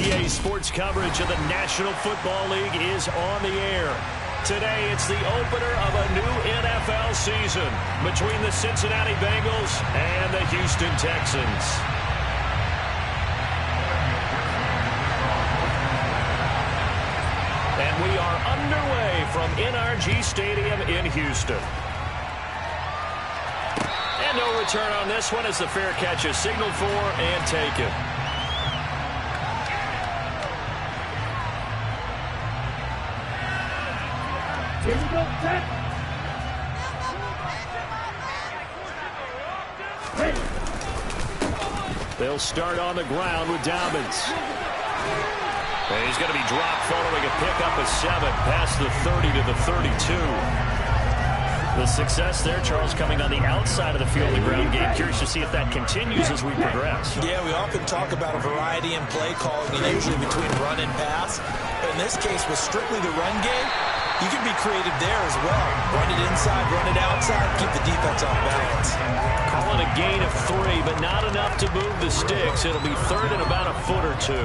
EA Sports coverage of the National Football League is on the air. Today, it's the opener of a new NFL season between the Cincinnati Bengals and the Houston Texans. And we are underway from NRG Stadium in Houston. And no return on this one as the fair catch is signaled for and taken. Here we go, set. They'll start on the ground with Dobbins. And he's going to be dropped following a pickup of 7 past the 30 to the 32. The success there, Charles, coming on the outside of the field in the ground game. Curious to see if that continues as we progress. Yeah, we often talk about a variety in play calling, and usually between run and pass. But in this case, with strictly the run game, you can be creative there as well. Run it inside, run it outside, keep the defense off balance. Calling a gain of 3, but not enough to move the sticks. It'll be third and about a foot or 2.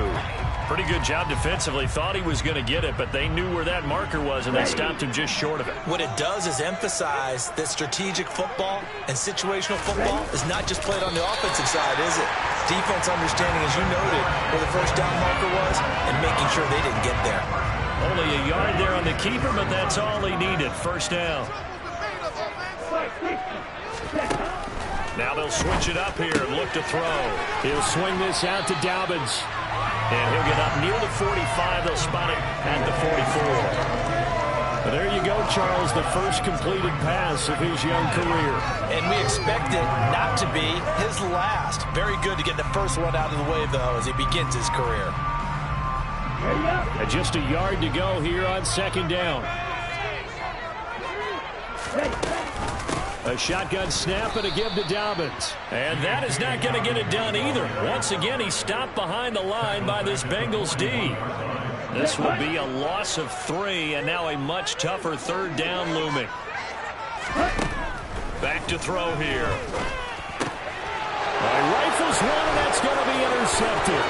Pretty good job defensively. Thought he was going to get it, but they knew where that marker was, and they stopped him just short of it. What it does is emphasize that strategic football and situational football is not just played on the offensive side, is it? Defense understanding, as you noted, where the first down marker was and making sure they didn't get there. Only a yard there on the keeper, but that's all he needed. First down. Now they'll switch it up here and look to throw. He'll swing this out to Dobbins. And he'll get up near the 45. They'll spot it at the 44. There you go, Charles, the first completed pass of his young career. And we expect it not to be his last. Very good to get the first one out of the way, though, as he begins his career. And just a yard to go here on second down. A shotgun snap and a give to Dobbins. And that is not going to get it done either. Once again, he's stopped behind the line by this Bengals D. This will be a loss of 3, and now a much tougher third down looming. Back to throw here. Rifles one, and that's going to be intercepted.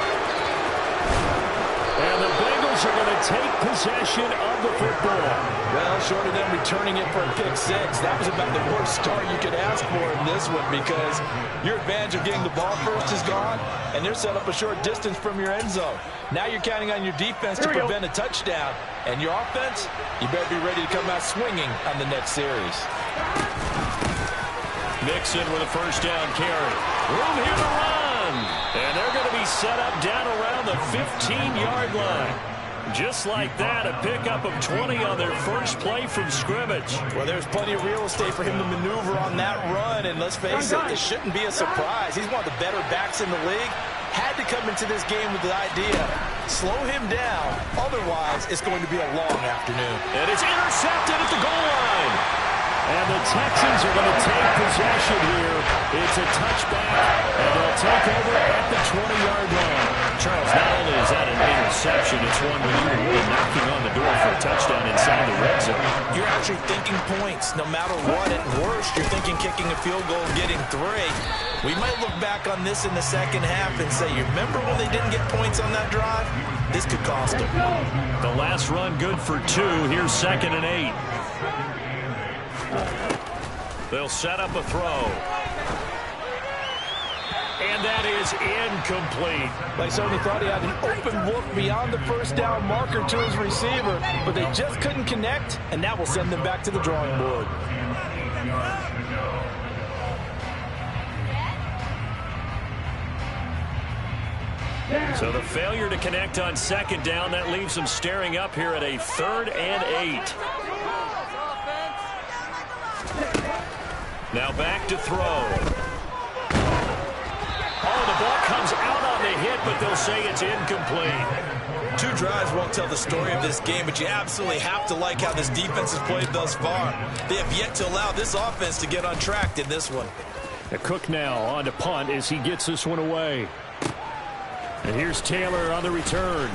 And the Bengals are going to take possession of the football. Well, short of them returning it for a pick 6, that was about the worst start you could ask for in this one, because your advantage of getting the ball first is gone, and they're set up a short distance from your end zone. Now you're counting on your defense to prevent a touchdown, and your offense, you better be ready to come out swinging on the next series. Mixon with a first down carry. Room here to run. And they're going to be set up down around the 15-yard line. Just like that, a pickup of 20 on their first play from scrimmage. Well, there's plenty of real estate for him to maneuver on that run. And let's face it, it shouldn't be a surprise. He's one of the better backs in the league. Had to come into this game with the idea, slow him down. Otherwise, it's going to be a long afternoon. And it's intercepted at the goal line. And the Texans are going to take possession here. It's a touchback, and they'll take over at the 20-yard line. Charles, not only is that an interception, it's one when you're really knocking on the door for a touchdown inside the red zone. You're actually thinking points. No matter what, at worst, you're thinking kicking a field goal and getting 3. We might look back on this in the second half and say, you remember when they didn't get points on that drive? This could cost them. The last run good for 2. Here's 2nd and 8. They'll set up a throw. And that is incomplete. They certainly thought he had an open look beyond the first down marker to his receiver, but they just couldn't connect, and that will send them back to the drawing board. So the failure to connect on second down, that leaves them staring up here at a 3rd and 8. Now back to throw. Oh, the ball comes out on the hit, but they'll say it's incomplete. 2 drives won't tell the story of this game, but you absolutely have to like how this defense has played thus far. They have yet to allow this offense to get on track in this one. Cook now on to punt as he gets this one away. And here's Taylor on the return.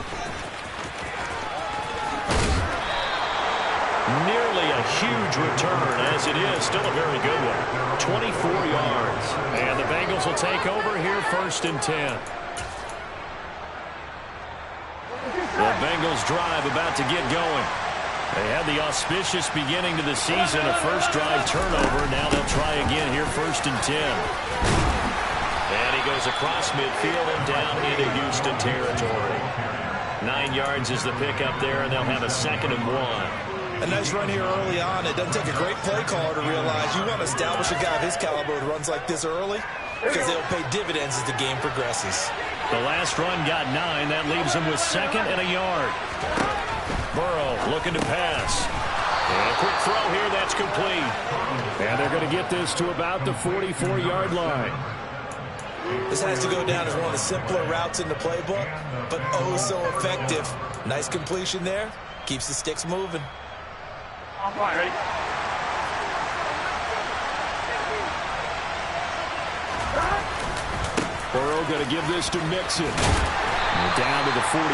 Nearly a huge return, as it is still a very good one. 24 yards. And the Bengals will take over here 1st and 10. Bengals drive about to get going. They had the auspicious beginning to the season, a first drive turnover. Now they'll try again here, 1st and 10. And he goes across midfield and down into Houston territory. 9 yards is the pickup there, and they'll have a 2nd and 1. A nice run here early on. It doesn't take a great play caller to realize you want to establish a guy of his caliber with runs like this early because they'll pay dividends as the game progresses. The last run got 9. That leaves him with 2nd and a yard. Burrow looking to pass. And a quick throw here. That's complete. And they're going to get this to about the 44-yard line. This has to go down as one of the simpler routes in the playbook, but oh so effective. Nice completion there. Keeps the sticks moving. Ready? Burrow going to give this to Mixon. Down to the 41.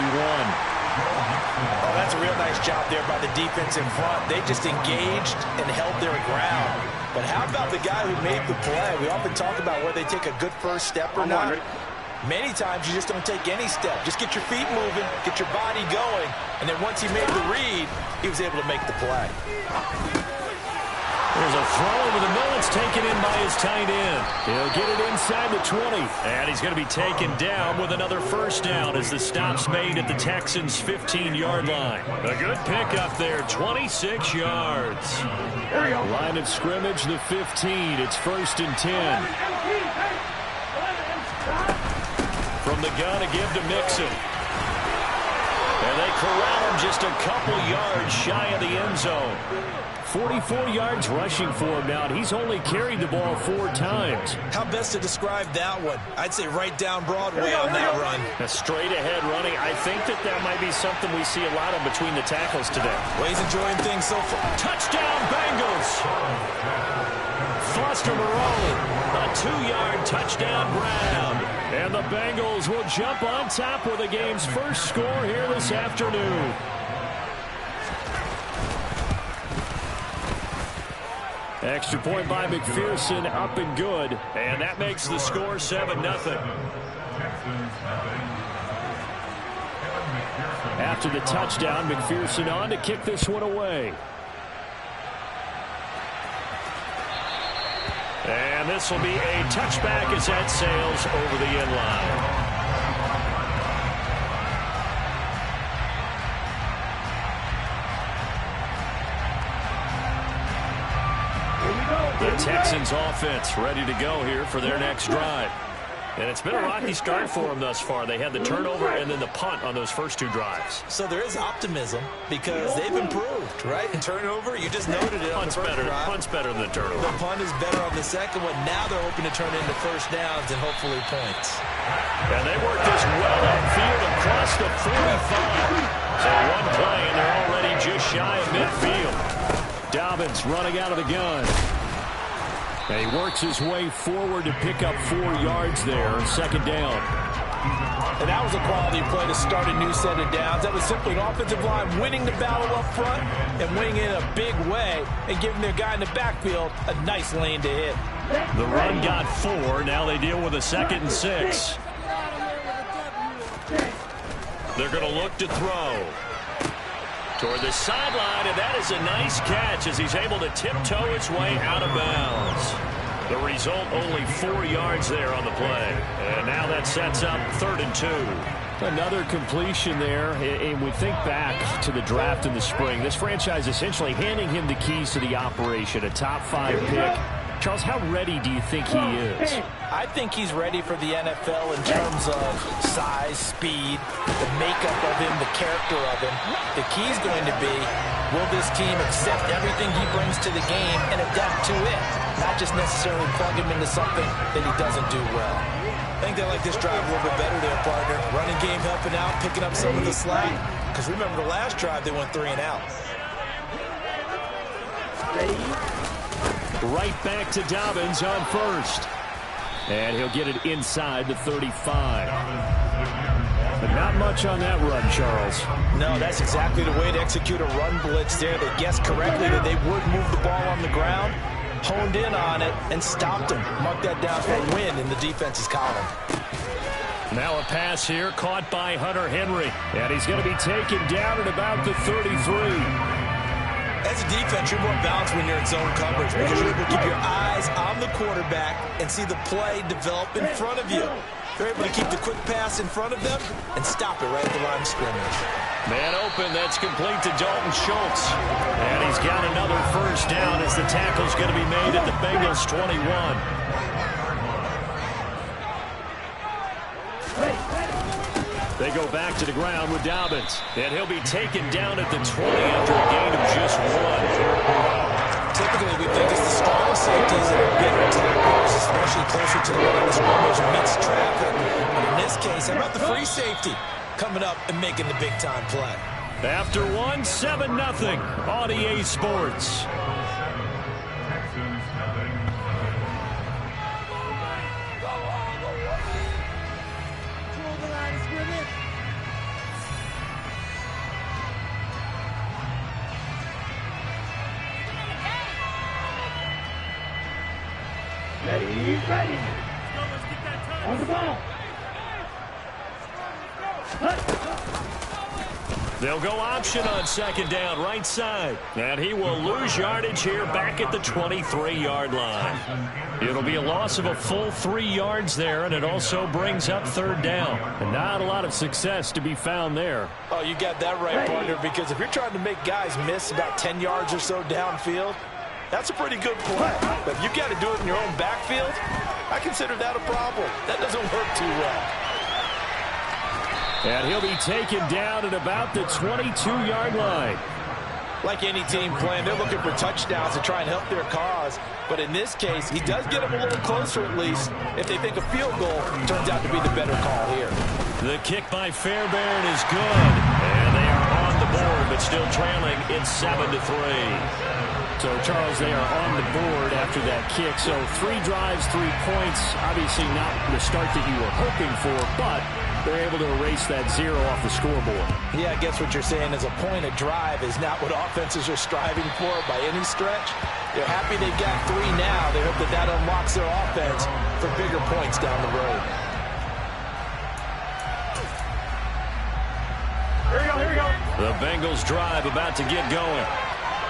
Oh, that's a real nice job there by the defense in front. They just engaged and held their ground. But how about the guy who made the play? We often talk about whether they take a good first step or not. Many times you just don't take any step. Just get your feet moving, get your body going, and then once he made the read, he was able to make the play. There's a throw over the middle. It's taken in by his tight end. He'll get it inside the 20. And he's going to be taken down with another first down as the stop's made at the Texans' 15-yard line. A good pickup there, 26 yards. Line of scrimmage, the 15. It's 1st and 10. From the gun to give to Mixon. And they corral him just a couple yards shy of the end zone. 44 yards rushing for him now, and he's only carried the ball 4 times. How best to describe that one? I'd say right down Broadway on that run. A straight-ahead running. I think that might be something we see a lot of between the tackles today. Well, he's enjoying things so far. Touchdown, Bengals! Foster Moreau, a 2-yard touchdown grab. And the Bengals will jump on top with the game's first score here this afternoon. Extra point by McPherson, up and good. And that makes the score 7-0. After the touchdown, McPherson on to kick this one away. And this will be a touchback as that sails over the end line. The Texans offense ready to go here for their next drive. And it's been a rocky start for them thus far. They had the turnover and then the punt on those first 2 drives. So there is optimism because they've improved, right? And turnover, you just noted it. Punt's better than the turnover. The punt is better on the second one. Now they're hoping to turn into first downs and hopefully points. And they work this well upfield across the 45. So one play and they're already just shy of midfield. Dobbins running out of the gun. And he works his way forward to pick up 4 yards there, 2nd down. And that was a quality play to start a new set of downs. That was simply an offensive line winning the battle up front and winning in a big way and giving their guy in the backfield a nice lane to hit. The run got 4. Now they deal with a 2nd and 6. They're going to look to throw. Toward the sideline, and that is a nice catch as he's able to tiptoe his way out of bounds. The result, only 4 yards there on the play. And now that sets up 3rd and 2. Another completion there, and we think back to the draft in the spring. This franchise essentially handing him the keys to the operation, a top 5 pick. Charles, how ready do you think he is? I think he's ready for the NFL in terms of size, speed, the makeup of him, the character of him. The key is going to be, will this team accept everything he brings to the game and adapt to it? Not just necessarily plug him into something that he doesn't do well. I think they like this drive a little bit better there, partner. Running game helping out, picking up some of the slack. Because remember the last drive, they went 3 and out. Right back to Dobbins on first. And he'll get it inside the 35. But not much on that run, Charles. No, that's exactly the way to execute a run blitz there. They guessed correctly that they would move the ball on the ground, honed in on it, and stopped him. Mark that down for a win in the defense's column. Now a pass here caught by Hunter Henry. And he's going to be taken down at about the 33. As a defense, you're more balanced when you're in zone coverage because you're able to keep your eyes on the quarterback and see the play develop in front of you. You're able to keep the quick pass in front of them and stop it right at the line of scrimmage. Man open, that's complete to Dalton Schultz. And he's got another first down as the tackle's going to be made at the Bengals 21. They go back to the ground with Dobbins. And he'll be taken down at the 20 after a gain of just 1. Typically, we think it's the strong safeties that are bigger tacklers, especially closer to the line of scrimmage amidst traffic. But in this case, how about the free safety coming up and making the big-time play? After 1, 7-0 on EA Sports. Ready. On the ball. They'll go option on second down, right side. And he will lose yardage here back at the 23-yard line. It'll be a loss of a full 3 yards there, and it also brings up third down. And not a lot of success to be found there. Oh, you got that right, partner, because if you're trying to make guys miss about 10 yards or so downfield, that's a pretty good play. But if you got to do it in your own backfield, I consider that a problem. That doesn't work too well. And he'll be taken down at about the 22-yard line. Like any team playing, they're looking for touchdowns to try and help their cause. But in this case, he does get them a little closer at least if they think a field goal turns out to be the better call here. The kick by Fairbairn is good. And they are on the board, but still trailing. It's 7-3. So, Charles, they are on the board after that kick. So 3 drives, 3 points. Obviously not the start that you were hoping for, but they're able to erase that 0 off the scoreboard. Yeah, I guess what you're saying is a point a drive is not what offenses are striving for by any stretch. They're happy they got 3 now. They hope that that unlocks their offense for bigger points down the road. Here we go. The Bengals drive about to get going.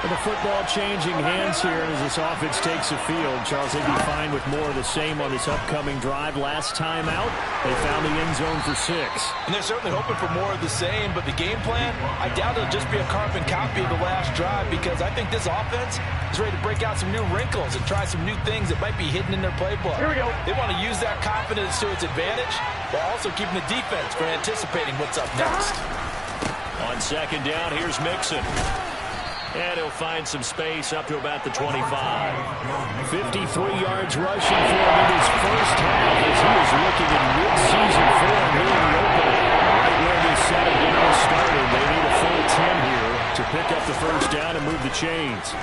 And the football changing hands here as this offense takes the field. Charles, they'd be fine with more of the same on this upcoming drive. Last time out, they found the end zone for 6. And they're certainly hoping for more of the same, but the game plan, I doubt it'll just be a carbon copy of the last drive because I think this offense is ready to break out some new wrinkles and try some new things that might be hidden in their playbook. Here we go. They want to use that confidence to its advantage while also keeping the defense from anticipating what's up next. On second down, here's Mixon. And he'll find some space up to about the 25. 53 yards rushing for him in his first half as he is looking in mid-season form here in the opening. Right where this settled down started, they need a full 10 here to pick up the first down and move the chains.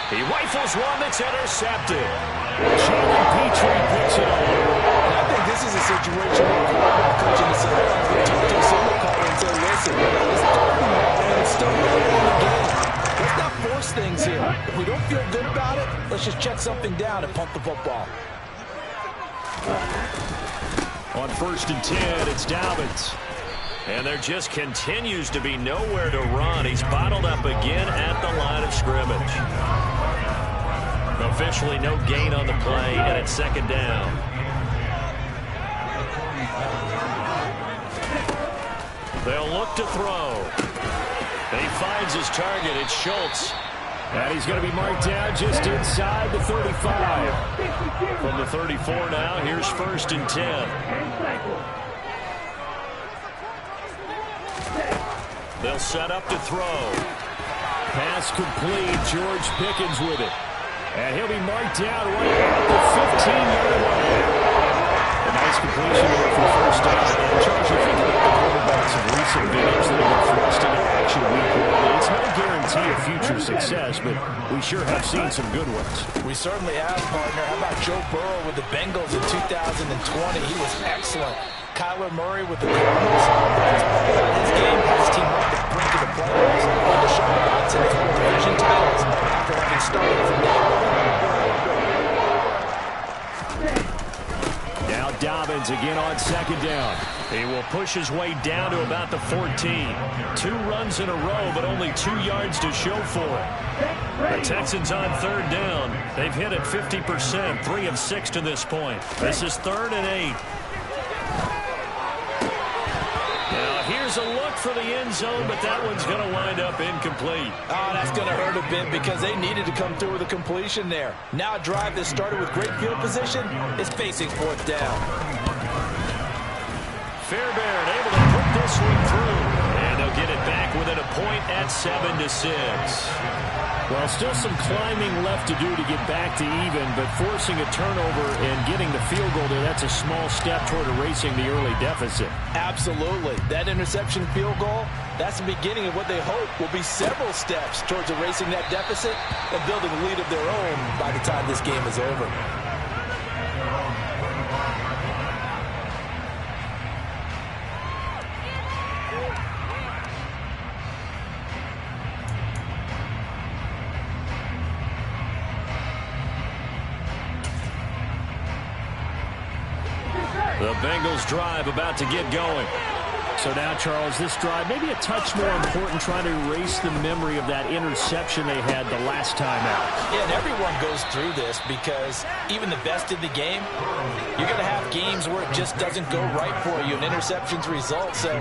He rifles one that's intercepted. Jalen Petrie picks it up. And I think this is a situation where the quarterback coach and the sidelines will talk to a signal caller and say, listen, let's start the ball, and it's still early in the game. Let's not force things here. If we don't feel good about it, let's just check something down and pump the football. On first and 10, it's Dobbins. And there just continues to be nowhere to run. He's bottled up again at the line of scrimmage. Officially no gain on the play, and it's second down. They'll look to throw. And he finds his target. It's Schultz. And he's going to be marked down just inside the 35. From the 34 now, here's first and 10. They'll set up to throw. Pass complete. George Pickens with it. And he'll be marked down right at the 15-yard line. A nice completion there for first down. And Charles, you think about the quarterbacks of recent vintage that have been thrust into action week 1. It's no guarantee of future success, but we sure have seen some good ones. We certainly have, partner. How about Joe Burrow with the Bengals in 2020? He was excellent. Kyler Murray with the Cardinals. His game has his team up the brink of the playoffs. And Deshaun Watson has won division titles after having started from day one. begin on second down. He will push his way down to about the 14. 2 runs in a row, but only 2 yards to show for it. The Texans on third down. They've hit it 50%, 3 of 6 to this point. This is 3rd and 8. Now here's a look for the end zone, but that one's going to wind up incomplete. Oh, that's going to hurt a bit because they needed to come through with a completion there. Now a drive that started with great field position is facing 4th down. Fairbairn able to put this one through. And they'll get it back within a point at 7-6. Well, still some climbing left to do to get back to even, but forcing a turnover and getting the field goal there, that's a small step toward erasing the early deficit. Absolutely. That interception field goal, that's the beginning of what they hope will be several steps towards erasing that deficit and building a lead of their own by the time this game is over. The Bengals drive about to get going. So now, Charles, this drive maybe a touch more important, trying to erase the memory of that interception they had the last time out. Yeah, and everyone goes through this because even the best in the game, you're going to have games where it just doesn't go right for you and interceptions result. So,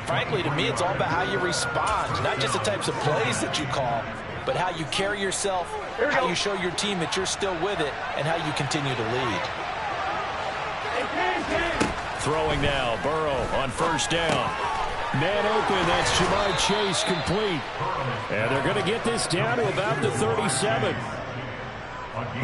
frankly, to me, it's all about how you respond, not just the types of plays that you call, but how you carry yourself, how you show your team that you're still with it, and how you continue to lead. Throwing now, Burrow on first down. Man open, that's Ja'Marr Chase complete. And they're going to get this down to about the 37.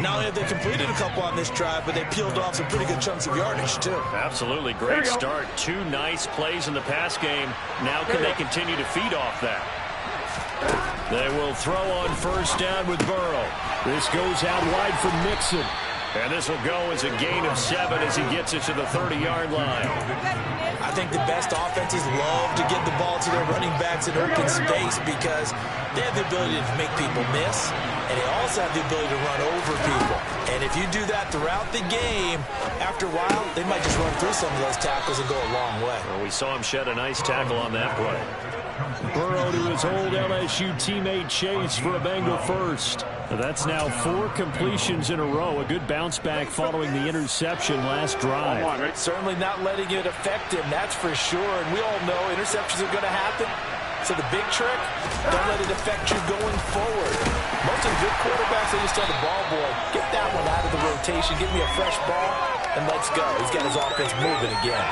Not only have they completed a couple on this drive, but they peeled off some pretty good chunks of yardage, too. Absolutely great start. 2 nice plays in the pass game. Now can they continue to feed off that? They will throw on first down with Burrow. This goes out wide for Mixon. And this will go as a gain of 7 as he gets it to the 30-yard line. I think the best offenses love to get the ball to their running backs in open space because they have the ability to make people miss, and they also have the ability to run over people. And if you do that throughout the game, after a while, they might just run through some of those tackles and go a long way. Well, we saw him shed a nice tackle on that play. Burrow to his old LSU teammate Chase for a Bengal first. That's now 4 completions in a row. A good bounce back following the interception last drive. Certainly not letting it affect him, that's for sure. And we all know interceptions are going to happen. So the big trick, don't let it affect you going forward. Most of the good quarterbacks, they just tell the ball boy, get that one out of the rotation, give me a fresh ball, and let's go. He's got his offense moving again.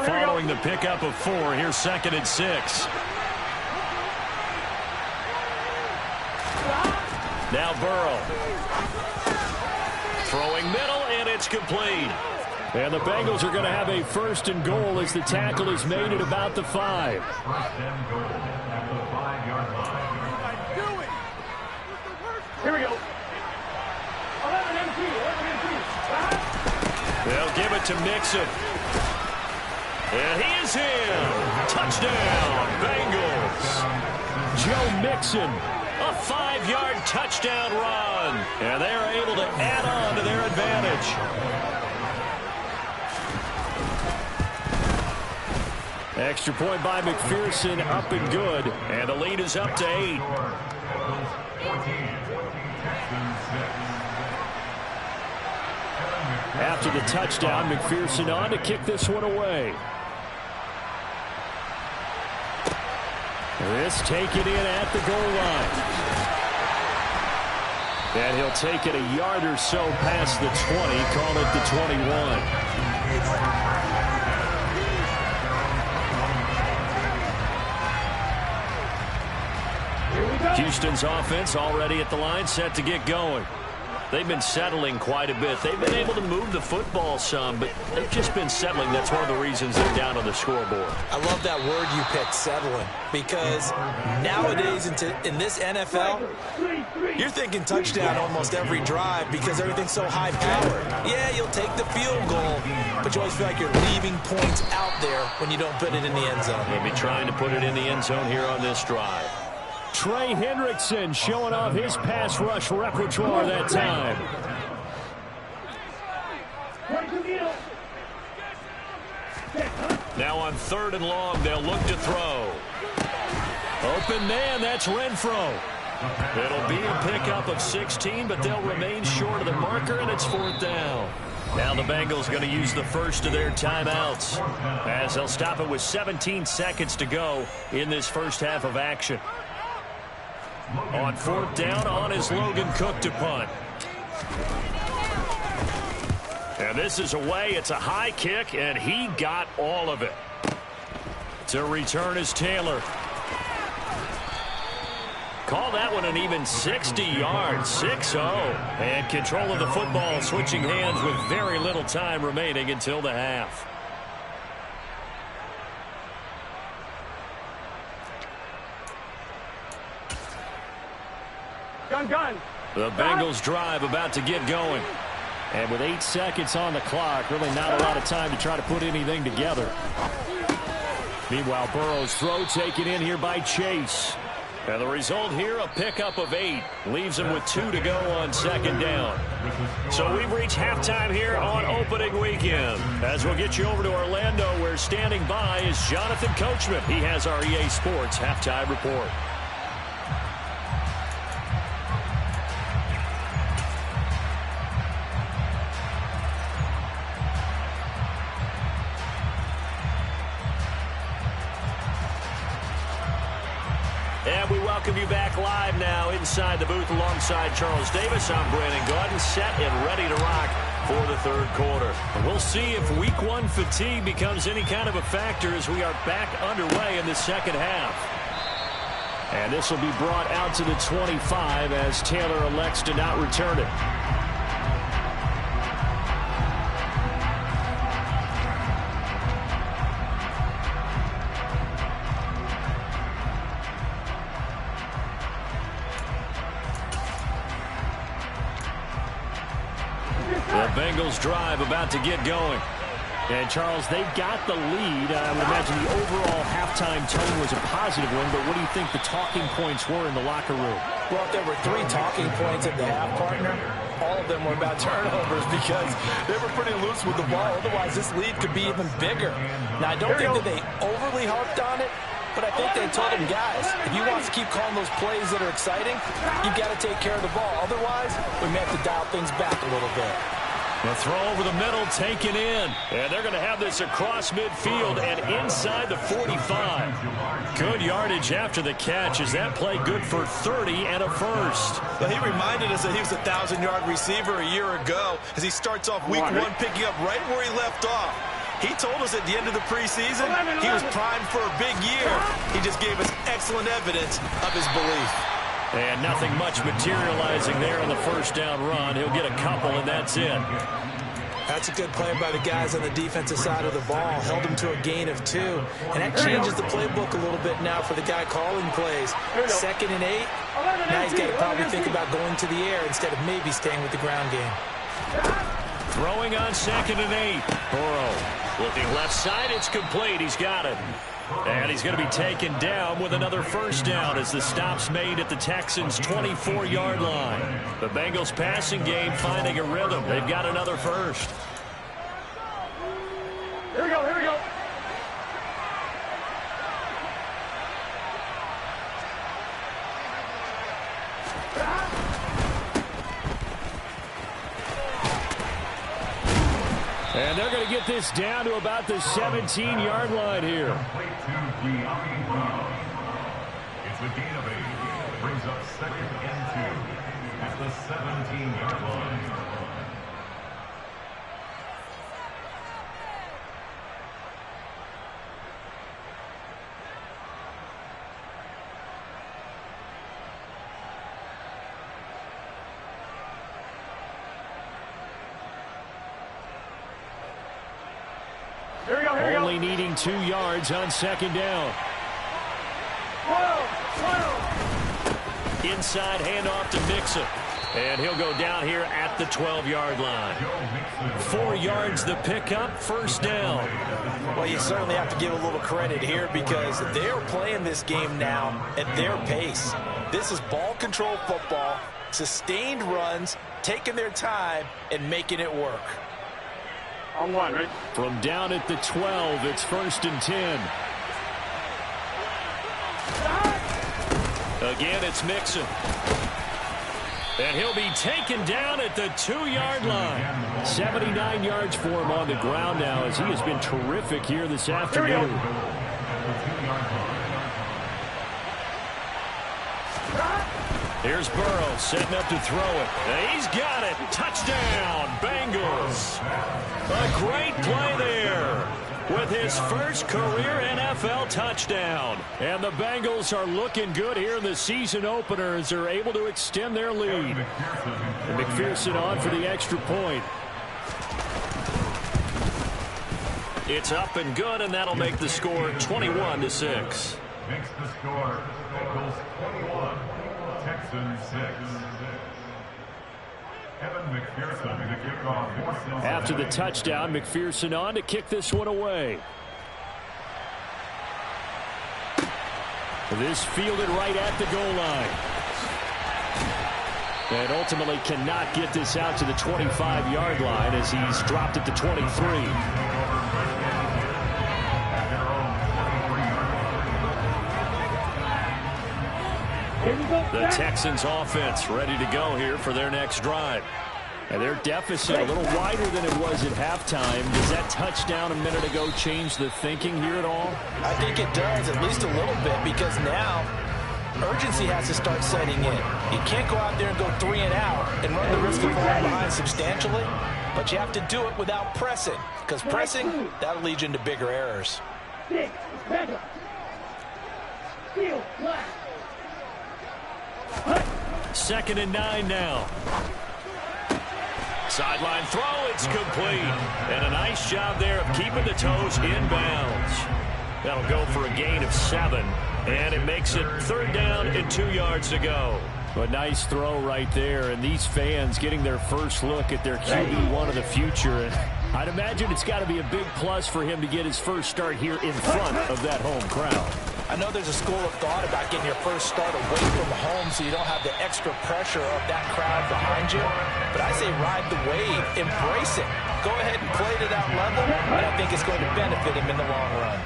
Following the pickup of 4, here's 2nd and 6. Now Burrow. Throwing middle, and it's complete. And the Bengals are going to have a 1st and goal as the tackle is made at about the 5. Here we go. 11 MP. They'll give it to Mixon. And he is in. Touchdown, Bengals. Joe Mixon, a 5-yard touchdown run. And they are able to add on to their advantage. Extra point by McPherson, up and good. And the lead is up to 8. After the touchdown, McPherson on to kick this one away. This taken in at the goal line. And he'll take it a yard or so past the 20, call it the 21. Houston's offense already at the line, set to get going. They've been settling quite a bit. They've been able to move the football some, but they've just been settling. That's one of the reasons they're down on the scoreboard. I love that word you picked, settling, because nowadays in this NFL, you're thinking touchdown almost every drive because everything's so high-powered. Yeah, you'll take the field goal, but you always feel like you're leaving points out there when you don't put it in the end zone. They'll be trying to put it in the end zone here on this drive. Trey Hendrickson showing off his pass rush repertoire that time. Now on 3rd and long, they'll look to throw. Open man, that's Renfro. It'll be a pickup of 16, but they'll remain short of the marker, and it's 4th down. Now the Bengals going to use the first of their timeouts, as they'll stop it with 17 seconds to go in this first half of action. On 4th down, on is Logan Cook to punt. And this is away. It's a high kick, and he got all of it. To return is Taylor. Call that one an even 60 yards, 6-0. And control of the football switching hands with very little time remaining until the half. Gun. The Bengals drive about to get going. And with 8 seconds on the clock, really not a lot of time to try to put anything together. Meanwhile, Burrow's throw taken in here by Chase. And the result here, a pickup of 8. Leaves him with 2 to go on 2nd down. So we've reached halftime here on opening weekend. As we'll get you over to Orlando, where standing by is Jonathan Coachman. He has our EA Sports halftime report. And we welcome you back live now inside the booth alongside Charles Davis. I'm Brandon Gaudin, set and ready to rock for the 3rd quarter. And we'll see if week 1 fatigue becomes any kind of a factor as we are back underway in the 2nd half. And this will be brought out to the 25 as Taylor elects to not return it. The Bengals drive about to get going. And, Charles, they've got the lead. I would imagine the overall halftime tone was a positive one, but what do you think the talking points were in the locker room? Well, if there were 3 talking points at the half, partner, all of them were about turnovers because they were pretty loose with the ball. Otherwise, this lead could be even bigger. Now, I don't think that they overly harped on it, but I think they told them, guys, if you want to keep calling those plays that are exciting, you've got to take care of the ball. Otherwise, we may have to dial things back a little bit. The throw over the middle taken in. And they're going to have this across midfield and inside the 45. Good yardage after the catch. Is that play good for 30 and a first? Well, he reminded us that he was a 1,000-yard receiver a year ago as he starts off week 1 picking up right where he left off. He told us at the end of the preseason he was primed for a big year. He just gave us excellent evidence of his belief. And nothing much materializing there on the first down run. He'll get a couple, and that's it. That's a good play by the guys on the defensive side of the ball. Held him to a gain of 2. And that changes the playbook a little bit now for the guy calling plays. 2nd and 8. Now he's got to probably think about going to the air instead of maybe staying with the ground game. Throwing on 2nd and 8. Burrow looking left side. It's complete. He's got it. And he's going to be taken down with another first down as the stop's made at the Texans' 24-yard line. The Bengals passing game finding a rhythm. They've got another first. Here we go. And they're going to get this down to about the 17-yard line here. It's a gain of 8. Brings up 2nd and 2 at the 17-yard line. gain 2 yards on second down. Inside handoff to Mixon. And he'll go down here at the 12-yard line. 4 yards the pickup, first down. Well, you certainly have to give a little credit here because they're playing this game now at their pace. This is ball control football, sustained runs, taking their time, and making it work. On one, right? From down at the 12, it's 1st and 10. Again, it's Mixon. And he'll be taken down at the 2-yard line. 79 yards for him on the ground now as he has been terrific here this afternoon. Here's Burrow setting up to throw it. And he's got it. Touchdown, Bengals. A great play there with his first career NFL touchdown. And the Bengals are looking good here in the season opener as they're able to extend their lead. And McPherson on for the extra point. It's up and good, and that'll make the score 21-6. Makes the score Bengals 21, Texans 6. Evan McPherson to kick off. After the touchdown, McPherson on to kick this one away. This fielded right at the goal line. And ultimately cannot get this out to the 25-yard line as he's dropped at the 23. The Texans offense ready to go here for their next drive. And their deficit a little wider than it was at halftime. Does that touchdown a minute ago change the thinking here at all? I think it does, at least a little bit, because now urgency has to start setting in. You can't go out there and go 3 and out and run the risk of falling behind substantially, but you have to do it without pressing, because pressing, that'll lead you into bigger errors. 6, back up. Field, left. 2nd and 9 now. Sideline throw, it's complete. And a nice job there of keeping the toes in bounds. That'll go for a gain of 7. And it makes it 3rd down and 2 yards to go. A nice throw right there. And these fans getting their first look at their QB1 of the future. And I'd imagine it's got to be a big plus for him to get his first start here in front of that home crowd. I know there's a school of thought about getting your first start away from home so you don't have the extra pressure of that crowd behind you. But I say ride the wave, embrace it. Go ahead and play to that level, and I think it's going to benefit him in the long run.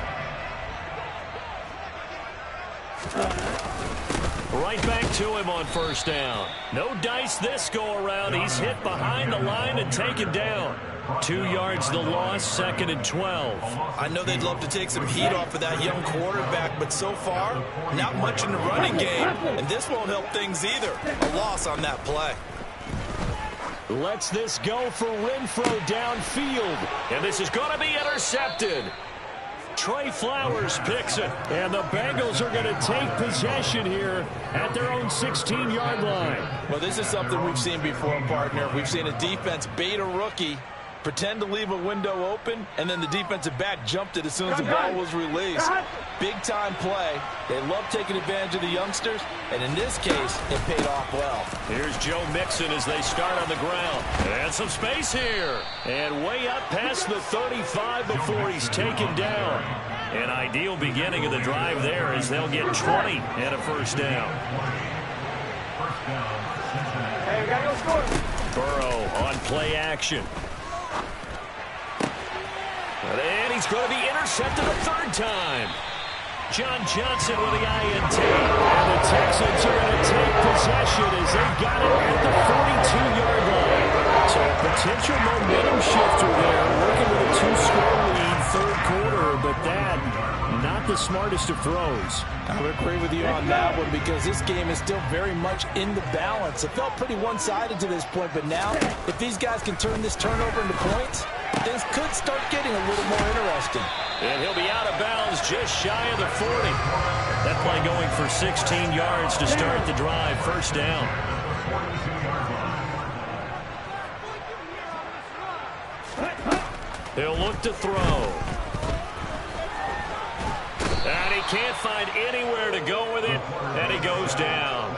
Right back to him on 1st down. No dice this go around. He's hit behind the line and taken down. 2 yards the loss, 2nd and 12. I know they'd love to take some heat off of that young quarterback, but so far, not much in the running game, and this won't help things either. A loss on that play. Lets this go for Renfrow downfield, and this is going to be intercepted. Trey Flowers picks it, and the Bengals are going to take possession here at their own 16-yard line. Well, this is something we've seen before, partner. We've seen a defense bait a rookie, pretend to leave a window open, and then the defensive back jumped it as soon as the ball was released. Big-time play. They love taking advantage of the youngsters, and in this case, it paid off well. Here's Joe Mixon as they start on the ground. And some space here. And way up past the 35 before he's taken down. An ideal beginning of the drive there as they'll get 20 and a first down. Hey, we gotta go score. Burrow on play action. And he's going to be intercepted a 3rd time. John Johnson with the INT. And the Texans are going to take possession as they got it at the 42-yard line. So a potential momentum shifter there, working with a 2-score lead, 3rd quarter, but that not the smartest of throws. I would agree with you on that one because this game is still very much in the balance. It felt pretty one-sided to this point, but now if these guys can turn this turnover into points, things could start getting a little more interesting. And he'll be out of bounds just shy of the 40. That play going for 16 yards to start the drive. First down. He'll look to throw. And he can't find anywhere to go with it, and he goes down.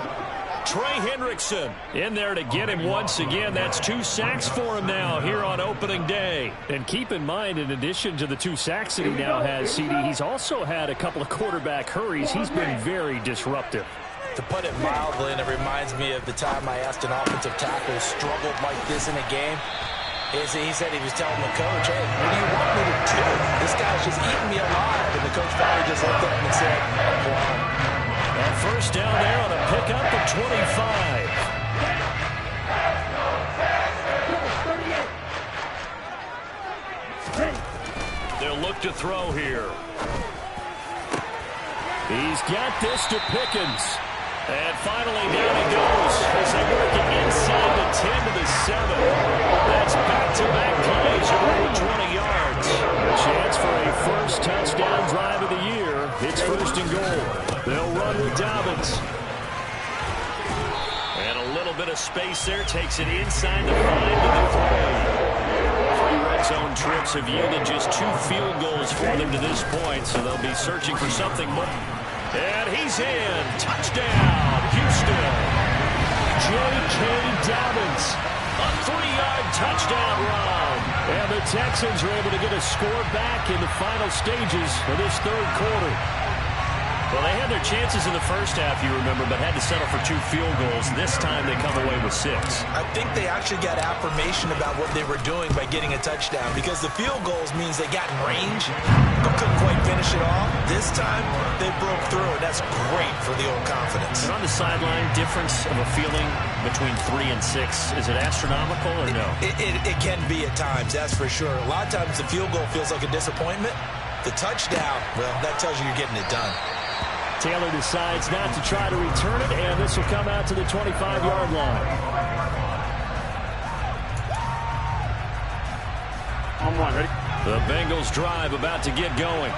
Trey Hendrickson in there to get him once again. That's 2 sacks for him now here on opening day. And keep in mind, in addition to the 2 sacks that he now has, CD, he's also had a couple of quarterback hurries. He's been very disruptive. To put it mildly, and it reminds me of the time I asked an offensive tackle who struggled like this in a game. He said he was telling the coach, hey, what do you want me to do? This guy's just eating me alive. And the coach finally just looked up and said, apply. A first down there on a pickup of 25. They'll look to throw here. He's got this to Pickens. And finally down he goes as they work it inside the 10 to the 7. That's back-to-back plays over 20 yards. A chance for a first touchdown drive of the year. It's first and goal. They'll run with Dobbins. And a little bit of space there. Takes it inside the 5 to the 3. 3 red zone trips have yielded just 2 field goals for them to this point, so they'll be searching for something more. And he's in. Touchdown, Houston. J.K. Dobbins. A 3-yard touchdown run. And the Texans are able to get a score back in the final stages of this third quarter. Well, they had their chances in the first half, you remember, but had to settle for 2 field goals. This time they come away with 6. I think they actually got affirmation about what they were doing by getting a touchdown, because the field goals means they got in range but couldn't quite finish it off. This time they broke through, and that's great for the old confidence. And on the sideline, difference of a feeling between 3 and 6, is it astronomical or no? It can be at times, that's for sure. A lot of times the field goal feels like a disappointment. The touchdown, well, that tells you you're getting it done. Taylor decides not to try to return it, and this will come out to the 25-yard line. On 1, ready? The Bengals drive about to get going.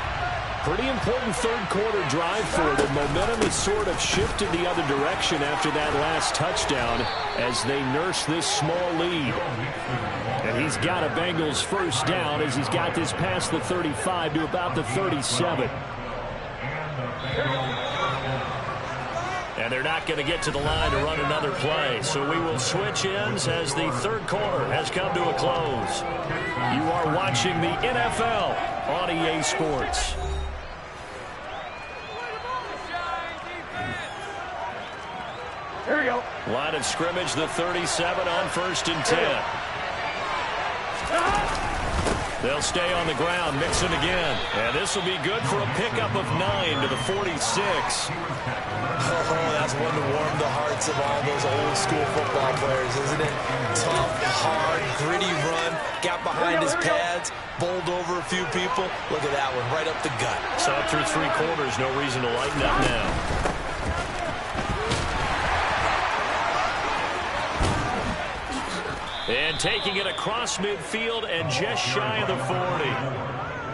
Pretty important third quarter drive for them. Momentum has sort of shifted the other direction after that last touchdown as they nurse this small lead. And he's got a Bengals first down as he's got this past the 35 to about the 37. And they're not going to get to the line to run another play. So we will switch ends as the third quarter has come to a close. You are watching the NFL on EA Sports. Here we go. Line of scrimmage, the 37 on 1st and 10. They'll stay on the ground, mixing again. And this will be good for a pickup of 9 to the 46. Oh, that's one to warm the hearts of all those old school football players, isn't it? Tough, hard, gritty run, got behind his pads, bowled over a few people. Look at that one, right up the gut. Saw it through 3 quarters, no reason to lighten up now. And taking it across midfield and just shy of the 40.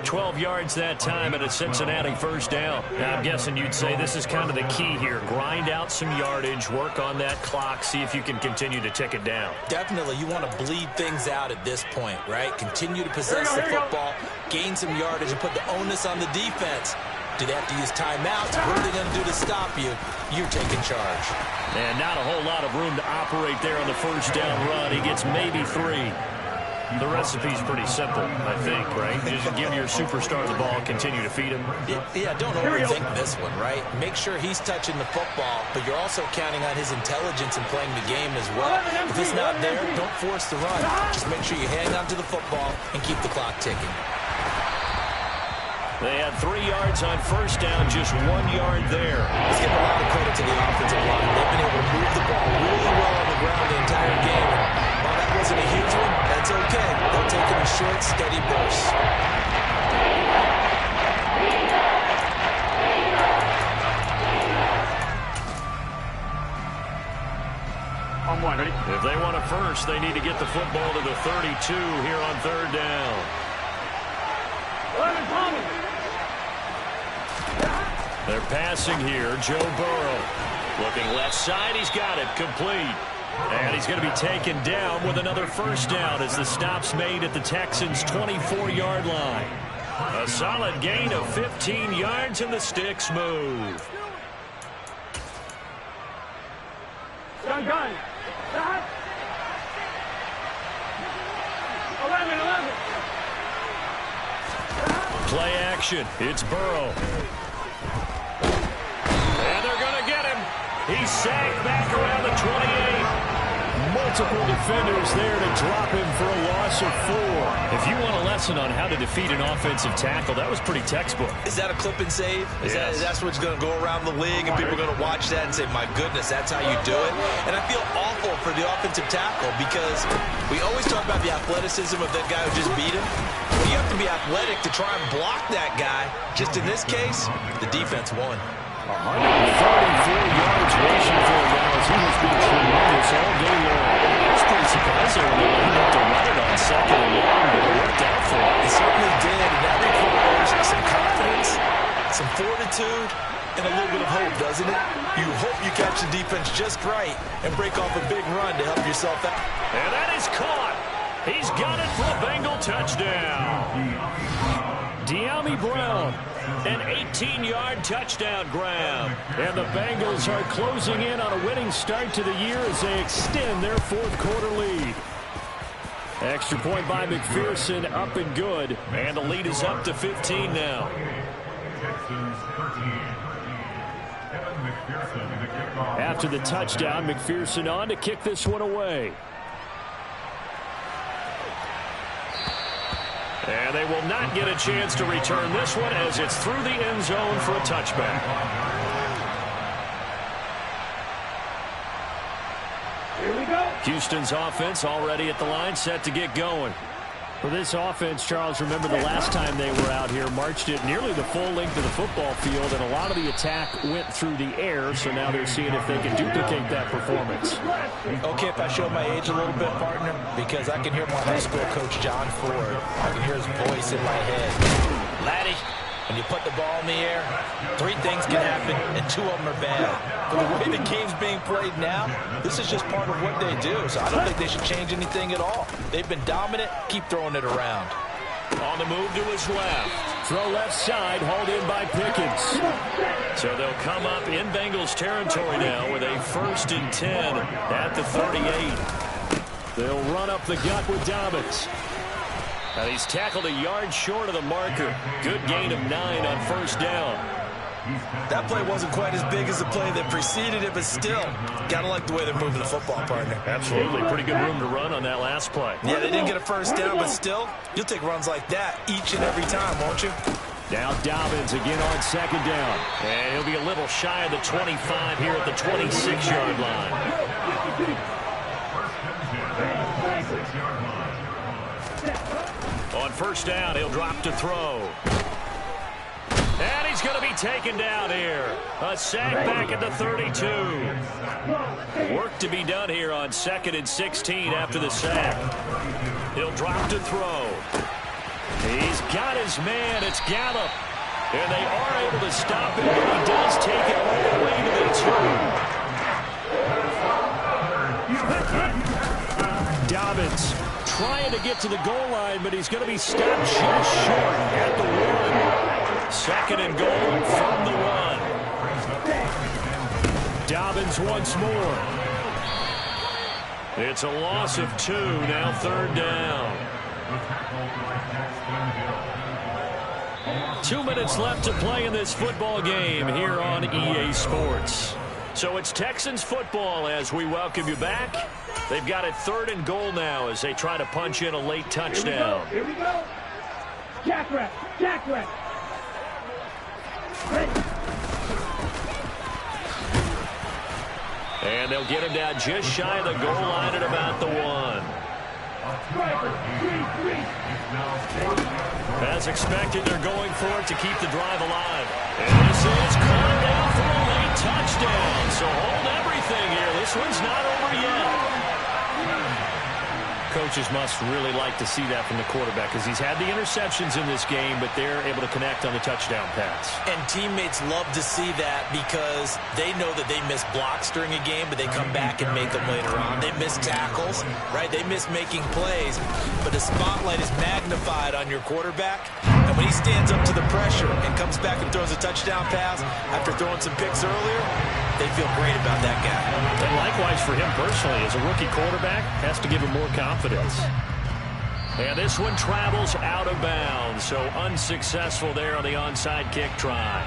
12 yards that time, and a Cincinnati first down. Now, I'm guessing you'd say this is kind of the key here. Grind out some yardage, work on that clock, see if you can continue to tick it down. Definitely, you want to bleed things out at this point, right? Continue to possess the football, gain some yardage, and put the onus on the defense. Do they have to use timeouts? What are they going to do to stop you? You're taking charge. And not a whole lot of room to operate there on the first down run. He gets maybe 3. The recipe's pretty simple, I think, right? Just give your superstar the ball, continue to feed him. Yeah, don't overthink this one, right? Make sure he's touching the football, but you're also counting on his intelligence in playing the game as well. If it's not there, don't force the run. Just make sure you hang on to the football and keep the clock ticking. They had 3 yards on first down, just 1 yard there. Let's give a lot of credit to the offensive line. They've been able to move the ball really well on the ground the entire game. And while that wasn't a huge one, that's okay. They'll take it in short, steady bursts. On 1, ready? If they want a first, they need to get the football to the 32 here on third down. 11, Tommy. They're passing here. Joe Burrow looking left side. He's got it. Complete. And he's going to be taken down with another first down as the stop's made at the Texans' 24-yard line. A solid gain of 15 yards, and the sticks move. Gun. Stop. 11. Play action. It's Burrow. And they're going to get him. He's sagged back around the 28. Multiple defenders there to drop him for a loss of 4. If you want a lesson on how to defeat an offensive tackle, that was pretty textbook. Is that a clip and save? That's what's going to go around the league, and people are going to watch that and say, my goodness, that's how you do it? And I feel awful for the offensive tackle because we always talk about the athleticism of that guy who just beat him. But you have to be athletic to try and block that guy. Just in this case, the defense won. 144 yards rushing for him now as he has been tremendous all day long. I was pretty surprised there when they lined up to run it on 2nd and long, but it worked out for him. It certainly did, and that requires some confidence, some fortitude, and a little bit of hope, doesn't it? You hope you catch the defense just right and break off a big run to help yourself out. And that is caught. He's got it for a Bengal touchdown. De'Ami Brown, an 18-yard touchdown grab. And the Bengals are closing in on a winning start to the year as they extend their 4th quarter lead. Extra point by McPherson, up and good. And the lead is up to 15 now. After the touchdown, McPherson on to kick this one away. And they will not get a chance to return this one as it's through the end zone for a touchback. Here we go. Houston's offense already at the line, set to get going. For this offense, Charles, remember the last time they were out here, marched it nearly the full length of the football field, and a lot of the attack went through the air, so now they're seeing if they can duplicate that performance. Okay, if I show my age a little bit, partner, because I can hear my high school coach, John Ford. I can hear his voice in my head. Laddie, when you put the ball in the air, 3 things can happen, and 2 of them are bad. But the way the game's being played now, this is just part of what they do, so I don't think they should change anything at all. They've been dominant. Keep throwing it around. On the move to his left. Throw left side, hauled in by Pickens. So they'll come up in Bengals territory now with a 1st and 10 at the 38. They'll run up the gut with Dobbins. And he's tackled a yard short of the marker. Good gain of 9 on 1st down. That play wasn't quite as big as the play that preceded it, but still, gotta like the way they're moving the football, partner. Absolutely. Pretty good room to run on that last play. Yeah, they didn't get a 1st down, but still, you'll take runs like that each and every time, won't you? Now Dobbins again on 2nd down. And he'll be a little shy of the 25 here at the 26-yard line. On 1st down, he'll drop to throw. And he's going to be taken down here. A sack back at the 32. Work to be done here on 2nd and 16 after the sack. He'll drop to throw. He's got his man. It's Gallup. And they are able to stop him, but he does take it all the way to the 2. Dobbins trying to get to the goal line, but he's going to be stopped just short at the 1. 2nd and goal from the 1. Dobbins once more. It's a loss of 2, now 3rd down. 2 minutes left to play in this football game here on EA Sports. So it's Texans football as we welcome you back. They've got it 3rd and goal now as they try to punch in a late touchdown. Here we go. Jackrabbit. And they'll get him down just shy of the goal line at about the 1. As expected, they're going for it to keep the drive alive. And this is caught down for a late touchdown. So hold everything here. This one's not over yet. coaches must really like to see that from the quarterback because he's had the interceptions in this game, but they're able to connect on the touchdown pass. And teammates love to see that because they know that they miss blocks during a game, but they come back and make them later on. They miss tackles, right? They miss making plays, but the spotlight is magnified on your quarterback. And when he stands up to the pressure and comes back and throws a touchdown pass after throwing some picks earlier, they feel great about that guy. And likewise for him personally, as a rookie quarterback, has to give him more confidence. And this one travels out of bounds, so unsuccessful there on the onside kick try.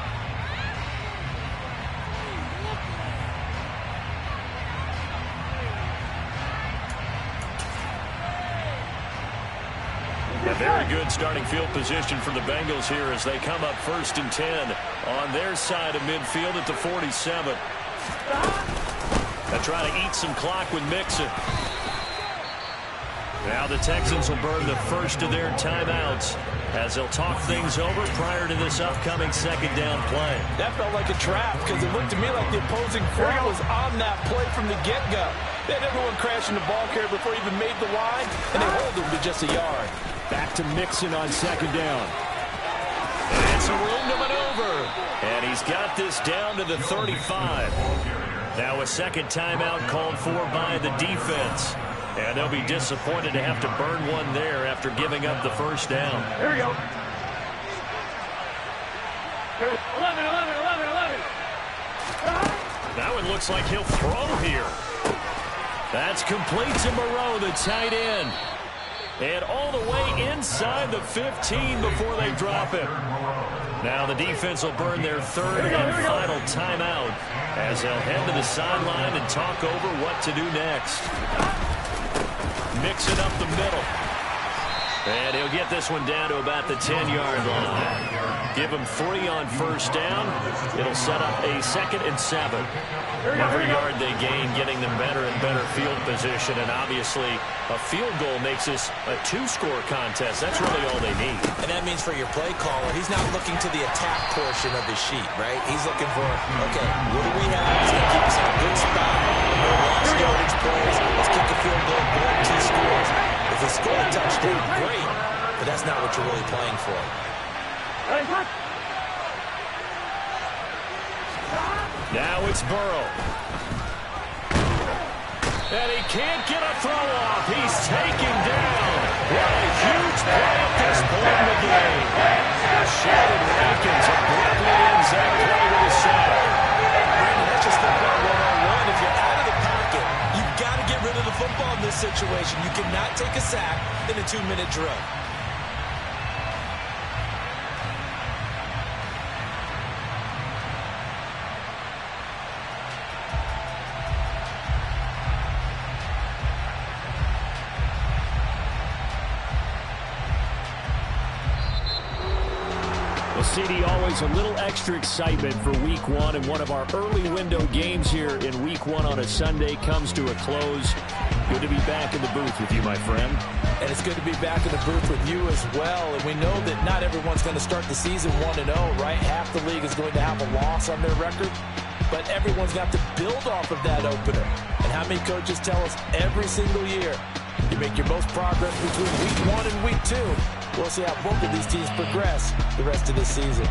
A very good starting field position for the Bengals here as they come up 1st and 10 on their side of midfield at the 47. They're trying to eat some clock with Mixon. Now the Texans will burn the first of their timeouts as they'll talk things over prior to this upcoming second down play. That felt like a trap because it looked to me like the opposing front was on that play from the get-go. They had everyone crashing the ball carrier before he even made the line, and they hold him to just a yard. Back to Mixon on second down. And some room to maneuver. And he's got this down to the 35. Now a second timeout called for by the defense. And they'll be disappointed to have to burn one there after giving up the first down. Here we go. 11, 11, 11, 11. That one looks like he'll throw here. That's complete to Moreau, the tight end. And all the way inside the 15 before they drop it. Now the defense will burn their third and final timeout as they'll head to the sideline and talk over what to do next. Mix it up the middle. And he'll get this one down to about the 10-yard line. Give him 3 on first down. It'll set up a 2nd and 7. Every yard they gain, getting them better and better field position. And obviously, a field goal makes this a 2-score contest. That's really all they need. And that means for your play caller, he's not looking to the attack portion of his sheet, right? He's looking for, okay, what do we have? It's going to keep us in a good spot. No lost yardage plays. Let's kick a field goal, blow 2 scores. If they score a touchdown, great. But that's not what you're really playing for. Now it's Burrow. And he can't get a throw off. He's taken down. What a huge play at this point in the game. Sheldon Rankins abruptly ends that play with a sack. Brandon, that's just football 101. If you're out of the pocket, you've got to get rid of the football in this situation. You cannot take a sack in a 2-minute drill. CD, always a little extra excitement for Week 1, and one of our early window games here in Week 1 on a Sunday comes to a close. Good to be back in the booth with you, my friend. And it's good to be back in the booth with you as well. And we know that not everyone's going to start the season 1-0, right? Half the league is going to have a loss on their record. But everyone's got to build off of that opener. And how many coaches tell us every single year, you make your most progress between Week 1 and Week 2. We'll see how both of these teams progress the rest of this season.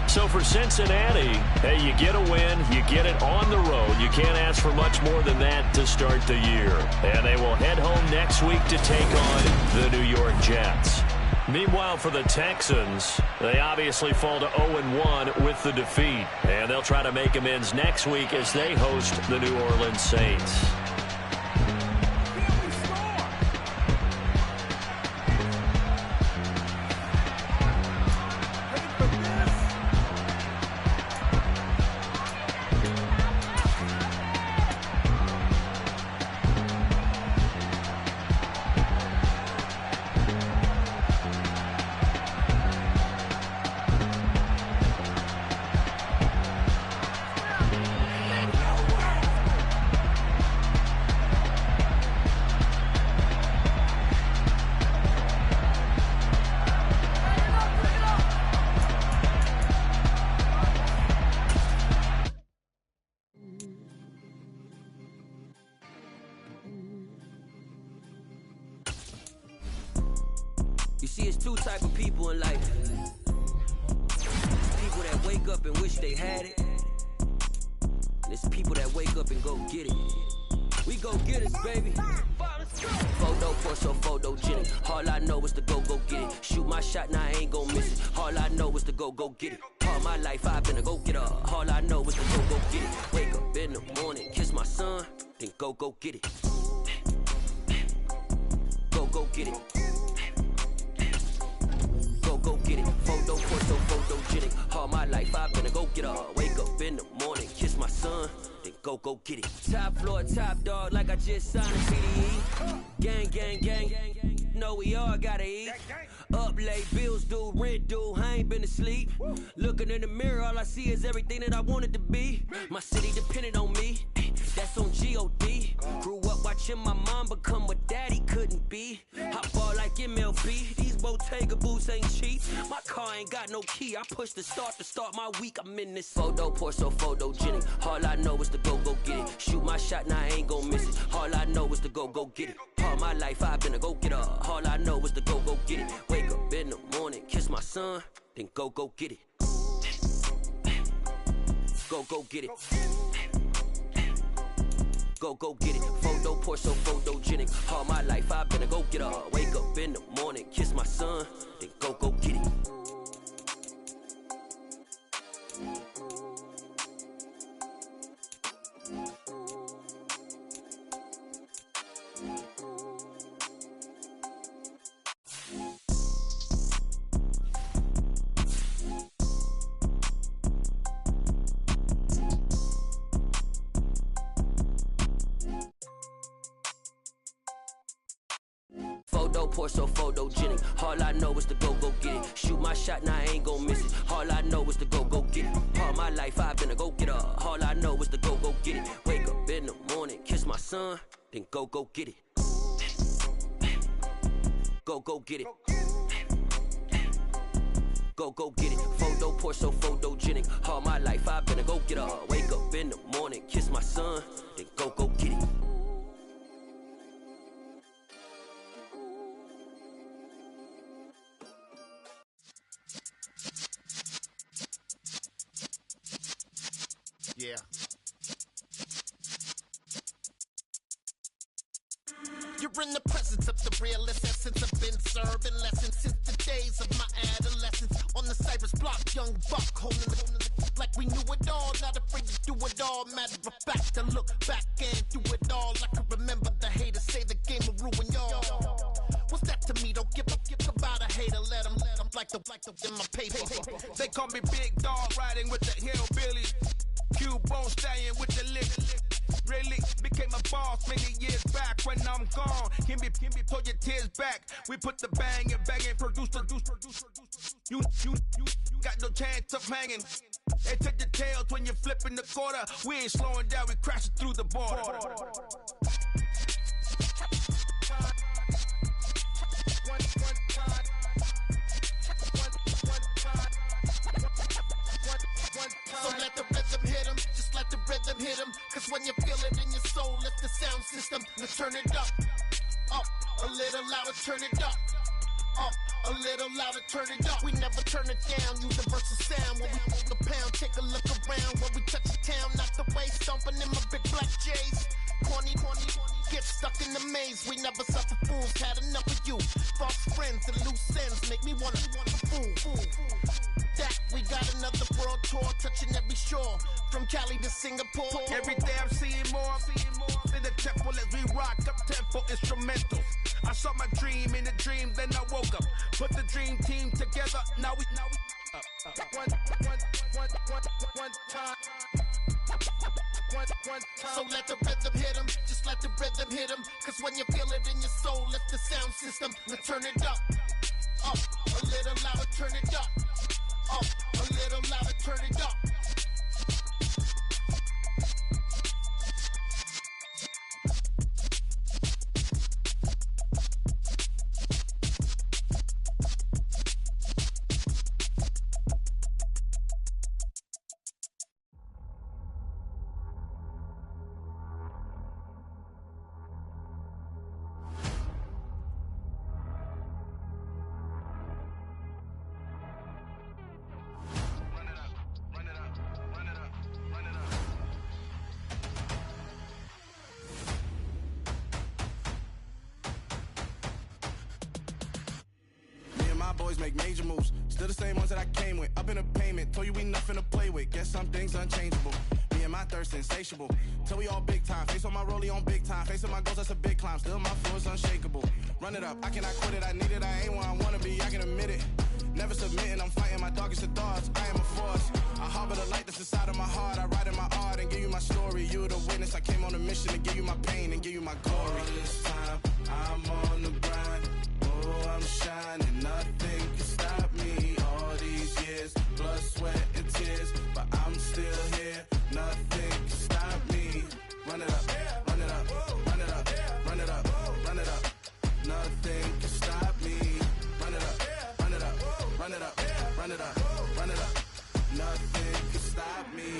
So for Cincinnati, hey, you get a win, you get it on the road. You can't ask for much more than that to start the year. And they will head home next week to take on the New York Jets. Meanwhile, for the Texans, they obviously fall to 0-1 with the defeat. And they'll try to make amends next week as they host the New Orleans Saints. See, it's two type of people in life. People that wake up and wish they had it. And it's people that wake up and go get it. We go get it, baby. Photo for so photogenic. All I know is to go get it. Shoot my shot, now I ain't gon' miss it. All I know is to go get it. All my life I've been a go getter. All I know is to go get it. Wake up in the morning, kiss my son, then go get it. Go get it. Go get it. Photo for so photogenic. All my life I've been a go getter. Wake up in the morning, kiss my son, then go get it. Top floor, top dog, like I just signed a CDE. Gang. Know we all gotta eat. Up late, bills due, rent due, I ain't been asleep. Looking in the mirror, all I see is everything that I wanted to be. My city depended on me, that's on G.O.D. Grew up watching my mom become what daddy couldn't be. I ball like MLB, these Bottega boots ain't cheap. My car ain't got no key, I push the start to start my week. I'm in this photo pour so photogenic. All I know is to go get it. Shoot my shot, now I ain't gon' miss it. All I know is to go get it. All my life I've been a go getter. All I know is to go get it. Wake up in the morning, kiss my son, then go get it. Go get it. Go get it. Photo pour so photogenic. All my life I've been a go getter. Wake up in the morning, kiss my son, then go get it. Photo pour so photogenic. All I know is to go get it. Shoot my shot, now I ain't gon' miss it. All I know is to go get it. All my life I've been a go getter. All I know is to go get it. Wake up in the morning, kiss my son, then go get it. Go get it. Go get it. Photo pour so photogenic. All my life I've been a go getter. Wake up in the morning, kiss my son, then go get it. Yeah. You're in the presence of the realest essence. I've been serving lessons since the days of my adolescence. On the Cypress block, young buck holding the like we knew it all. Not afraid to do it all. Matter of fact, I look back and do it all. I can remember the haters say the game will ruin y'all. What's that to me? Don't give about a hater. Let them like the in my paper. They call me Big Dog, riding with the hillbillies. Q-Bone stallion with the lick. Really became a boss many years back. When I'm gone, can be pull your tears back. We put the bang and produce. You got no chance of hanging. They take your tails when you're flipping the quarter. We ain't slowing down, we crashing through the border. So let the rhythm hit him, just let the rhythm hit him. Cause when you feel it in your soul, lift the sound system and turn it up. Up, a little louder, turn it up. Up, a little louder, turn it up. We never turn it down, universal sound. When we move the pound, take a look around. When we touch the town, not the way, stomping in my big black J's. Corny, get stuck in the maze. We never suffer fools, had enough of you. False friends and loose ends make me wanna fool. That we got another world tour, touching every shore, from Cali to Singapore. Every day I'm seeing more in the temple as we rock up tempo instrumentals. I saw my dream in a dream, then I woke up. Put the dream team together, now we one time. So let the rhythm hit him, just let the rhythm hit him. Cause when you feel it in your soul, lift the sound system and turn it up. Up, a little louder, turn it up. Up, a little louder, turn it up. always make major moves. Still the same ones that I came with. Up in a payment, told you we nothing to play with. Guess some things unchangeable. Me and my thirst insatiable. Till we all big time. Face on my rollie on big time. Facing my goals, that's a big climb. Still my flow is unshakable. Run it up, I cannot quit it. I need it, I ain't where I wanna be, I can admit it. Never submitting, I'm fighting my darkest of thoughts. I am a force. I harbor the light that's inside of my heart. I write in my art and give you my story. You the witness. I came on a mission to give you my pain and give you my glory. All this time, I'm on the grind. Oh, I'm shining. Nothing can stop me. All these years, blood, sweat, and tears. But I'm still here. Nothing can stop me. Run it up, run it up, run it up, run it up, run it up. Nothing can stop me. Run it up, run it up, run it up, run it up, run it up. Nothing can stop me.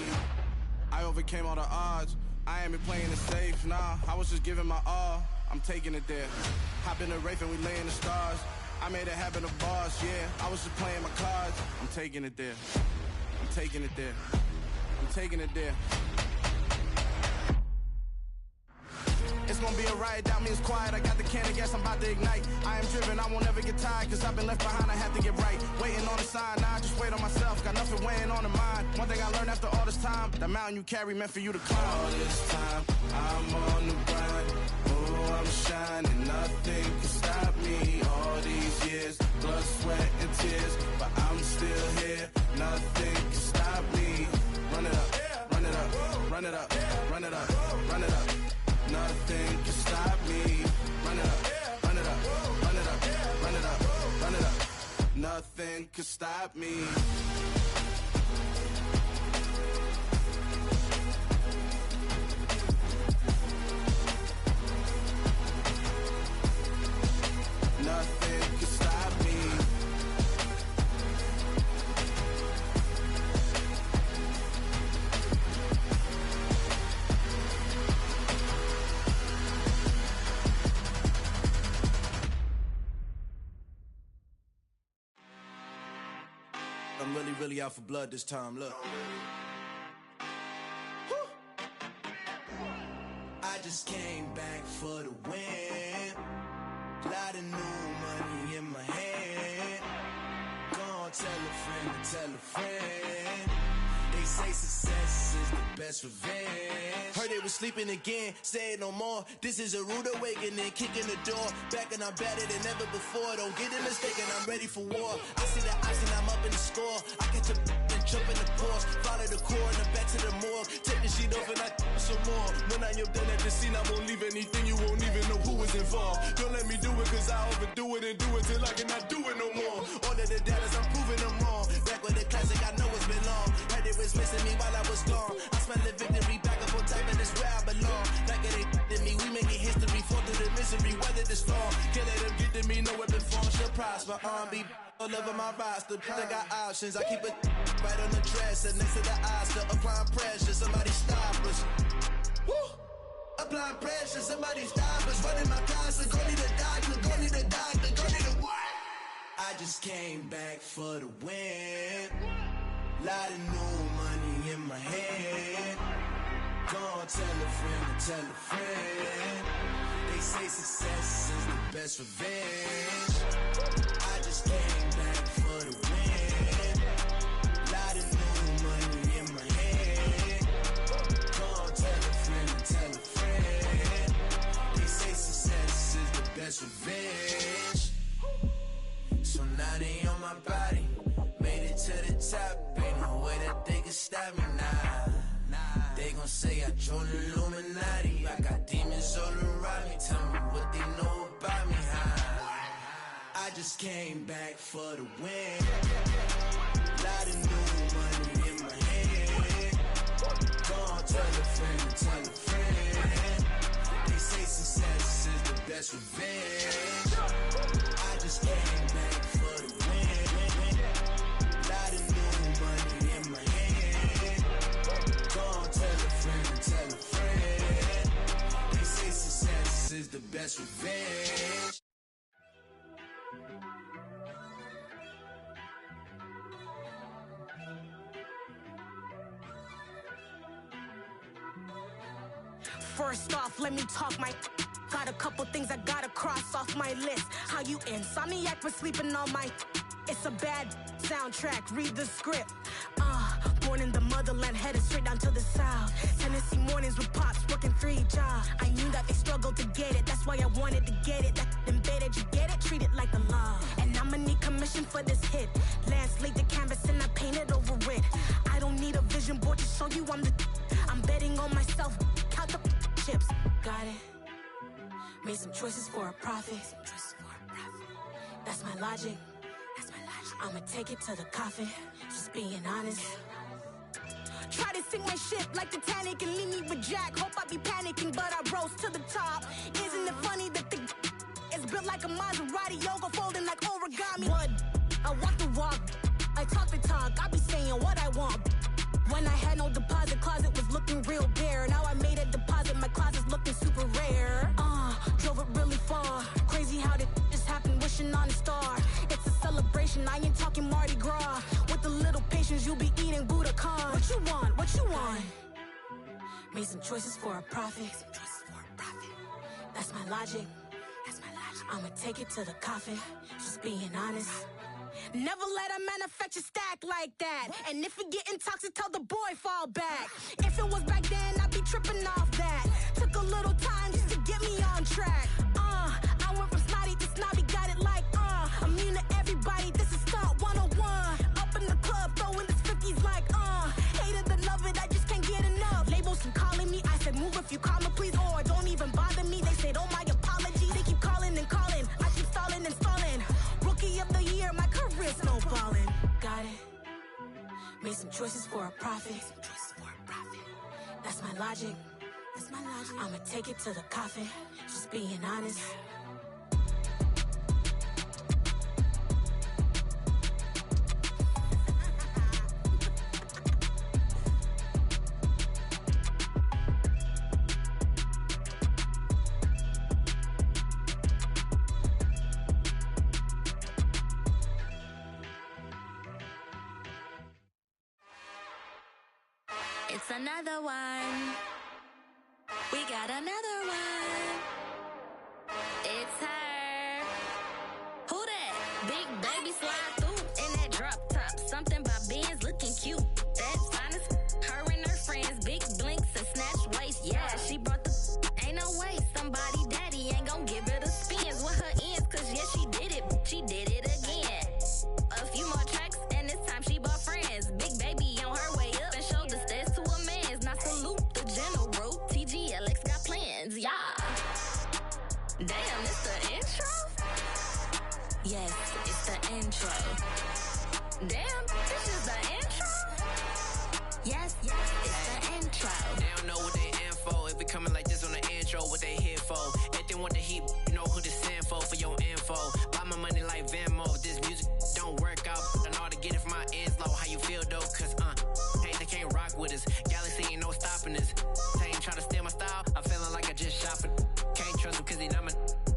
I overcame all the odds. I ain't been playing it safe, nah. I was just giving my all. I'm taking it there. Hop in the Wraith and we lay in the stars. I made it happen to bars, yeah. I was just playing my cards. I'm taking it there. I'm taking it there. I'm taking it there. It's gonna be a riot, doubt me it's quiet. I got the can of gas, I'm about to ignite. I am driven, I won't ever get tired, cause I've been left behind, I have to get right. Waiting on the sign, now I just wait on myself. Got nothing weighing on the mind. One thing I learned after all this time, the mountain you carry meant for you to climb. All this time, I'm on the grind. Oh, I'm shining, nothing can stop me. All these years, blood, sweat, and tears. But I'm still here, nothing can stop me. Run it up, run it up, run it up, run it up, run it up. Nothing can stop me. Run it up, run it up, run it up, run it up, run it up. Nothing can stop me. Nothing can stop me. I'm really out for blood this time, look. I just came back for the win. Lot of new money in my hand. Gonna tell a friend to tell a friend. They say success is the best revenge. Heard they was sleeping again, say it no more. This is a rude awakening, kicking the door. Back and I'm better than ever before. Don't get it mistaken, I'm ready for war. I see the option, I'm up in the score. I catch a and jump in the course. Follow the core and the back to the morgue. Take the sheet off and I some more. When I am done at the scene, I won't leave anything. You won't even know who is involved. Don't let me do it, cause I overdo it and do it till I cannot do it no more. All of the doubters, I'm proving them wrong. Back with the classic, I know it's been long. Heard it was missing me while I was gone. I smell the victory back up on top, and it's where I belong. Like it ain't to me, we making history. Fall through the misery, weather the storm. Can't let them get to me, no weapon form shall prosper. Be all over my roster, I got options. I keep it right on the dresser, next to the Oscar. Applying pressure, somebody stop us. Woo! Applying pressure, somebody stop us. Running my closet, go need a doctor, go need a doctor, go need a what? I just came back for the win. Lot of new money in my hand. Gonna tell a friend to tell a friend. They say success is the best revenge. I just came back for the win. Lot of new money in my hand. Gonna tell a friend to tell a friend. They say success is the best revenge. So now they on my body. Made it to the top. Ain't no way that they can stop me now. They gon' say I joined the Illuminati. I got demons all around me. Tell me what they know about me, huh? I just came back for the win. Lot of new money in my hand. Gonna tell a friend to tell a friend. They say success is the best revenge. I just came back for the win. Lot of new money in my hand. Gonna tell a friend to tell a friend. They say success is the best revenge. First off, let me talk my. Got a couple things I gotta cross off my list. How you insomniac for sleeping on my. It's a bad soundtrack, read the script. Born in the motherland, headed straight down to the south. Tennessee mornings with pops, working 3 jobs. I knew that they struggled to get it, that's why I wanted to get it. That embedded, you get it, treat it like the law. And I'ma need commission for this hit. Lance laid the canvas and I painted over it. I don't need a vision board to show you I'm betting on myself, count the chips. Got it. Made some choices for a profit. That's my logic. I'ma take it to the coffin, just being honest. Try to sink my ship like Titanic and leave me with Jack. Hope I be panicking, but I rose to the top. Isn't it funny that the is built like a Maserati, yoga folding like origami? What? I walk the walk, I talk the talk, I be saying what I want. When I had no deposit, closet was looking real bare. Now I made a deposit, my closet's looking super rare. Drove it really far. Crazy how that just happened, wishing on a star. It's a celebration, I ain't talking Mardi Gras. With a little patience, you'll be eating Budokan. What you want? What you want? Made some choices for a profit. That's my logic. I'ma take it to the coffin, just being honest. Never let a manufacture stack like that. And if it getting toxic, tell the boy fall back. If it was back then, I'd be tripping off that. Took a little time just to get me on track. I went from snotty to snobby, got it like immune to everybody, this is stunt 101. Up in the club, throwing the 50s like hate it and love it, I just can't get enough. Labels keep calling me, I said move if you call me please, or don't even bother me. They said oh my apologies, they keep calling and calling, I keep stalling and stalling. Rookie of the year, my career snowballing. Got it. Made some choices for a profit. That's my logic. I'ma take it to the coffin, just being honest. It's another one. We got another one. It's her. Who that? Big baby slide through in that drop top. Something by Benz looking cute. That's honest. Her and her friends, big blinks and snatch waist. Yeah, she brought the. Ain't no way somebody daddy ain't gon' give her the spins with her ends. Cause yeah, she did it. She did it again. A few more tracks and this time she bought friends. Big baby on her way up and showed the stairs to a man's. Now salute the general. TGLX got plans, yeah. Damn, it's the intro? Yes, it's the intro. Damn, this is the intro? Yes, it's the intro. They don't know what they in for. If it coming like this on the intro, what they here for? If they want the heat, you know who to send for your info. Buy my money like Venmo. If this music don't work out, I know how to get it from my ends low. How you feel though? Cause hey, they can't rock with us. Galaxy ain't no stopping this. They ain't trying to steal my style. I'm feeling like I just shopping. Can't trust them cause they know my.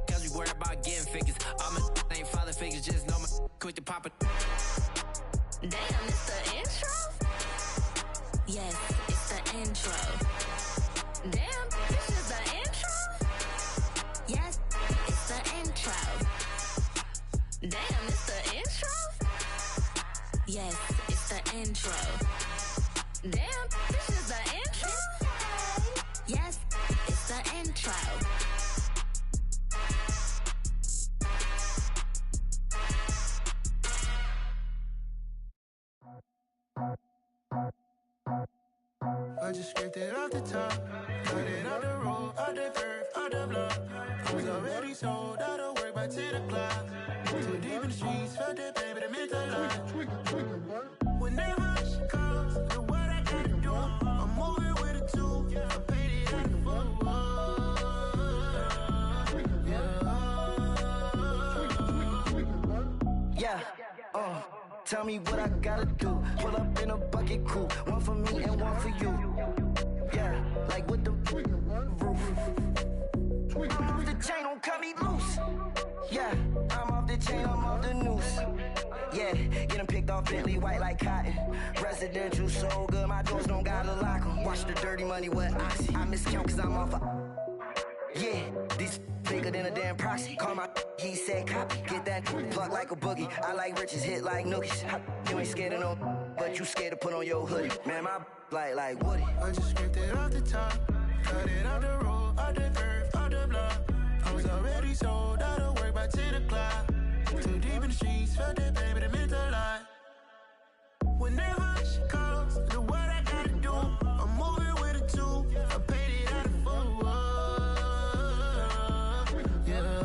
Cause we worried about getting figures. All my ain't father figures, just know my. Quick to pop it. Damn, it's the intro? Yes, it's the intro. Damn, this is the intro? Yes, it's the intro. Damn, it's the intro? Yes, it's the intro. Damn, this is the intro? Yes, it's the intro. I just scraped it off the top, cut it off the road, off the curve, off the block. I was already sold, out of work by 10 o'clock. Too deep in the streets, felt that baby, that meant a lot. Whenever she calls, look what I gotta do. I'm moving with a two, I paid it at the full. Yeah, tell me what I gotta do. Pull up in a bucket crew, one for me and one for you. Yeah, like with the roof. I'm off the chain, don't cut me loose. Yeah, I'm off the chain, I'm off the noose. Yeah, get them picked off Bentley, white like cotton. Residential so good, my doors don't gotta lock them. Watch the dirty money with Oxy. I miscount cause I'm off a. Yeah, these thicker than a damn proxy. Call my he said copy. Get that plug like a boogie. I like riches, hit like nookies. You ain't scared of no, but you scared to put on your hoodie. Man, my like Woody. I just scraped it off the top, cut it off the road, off the curve, off the block. I was already sold out of work by 10 o'clock. Too deep in the streets, felt that baby, that meant a lot. Whenever she calls, the what I gotta do, I'm moving with a two. I paid it out of full. Yeah.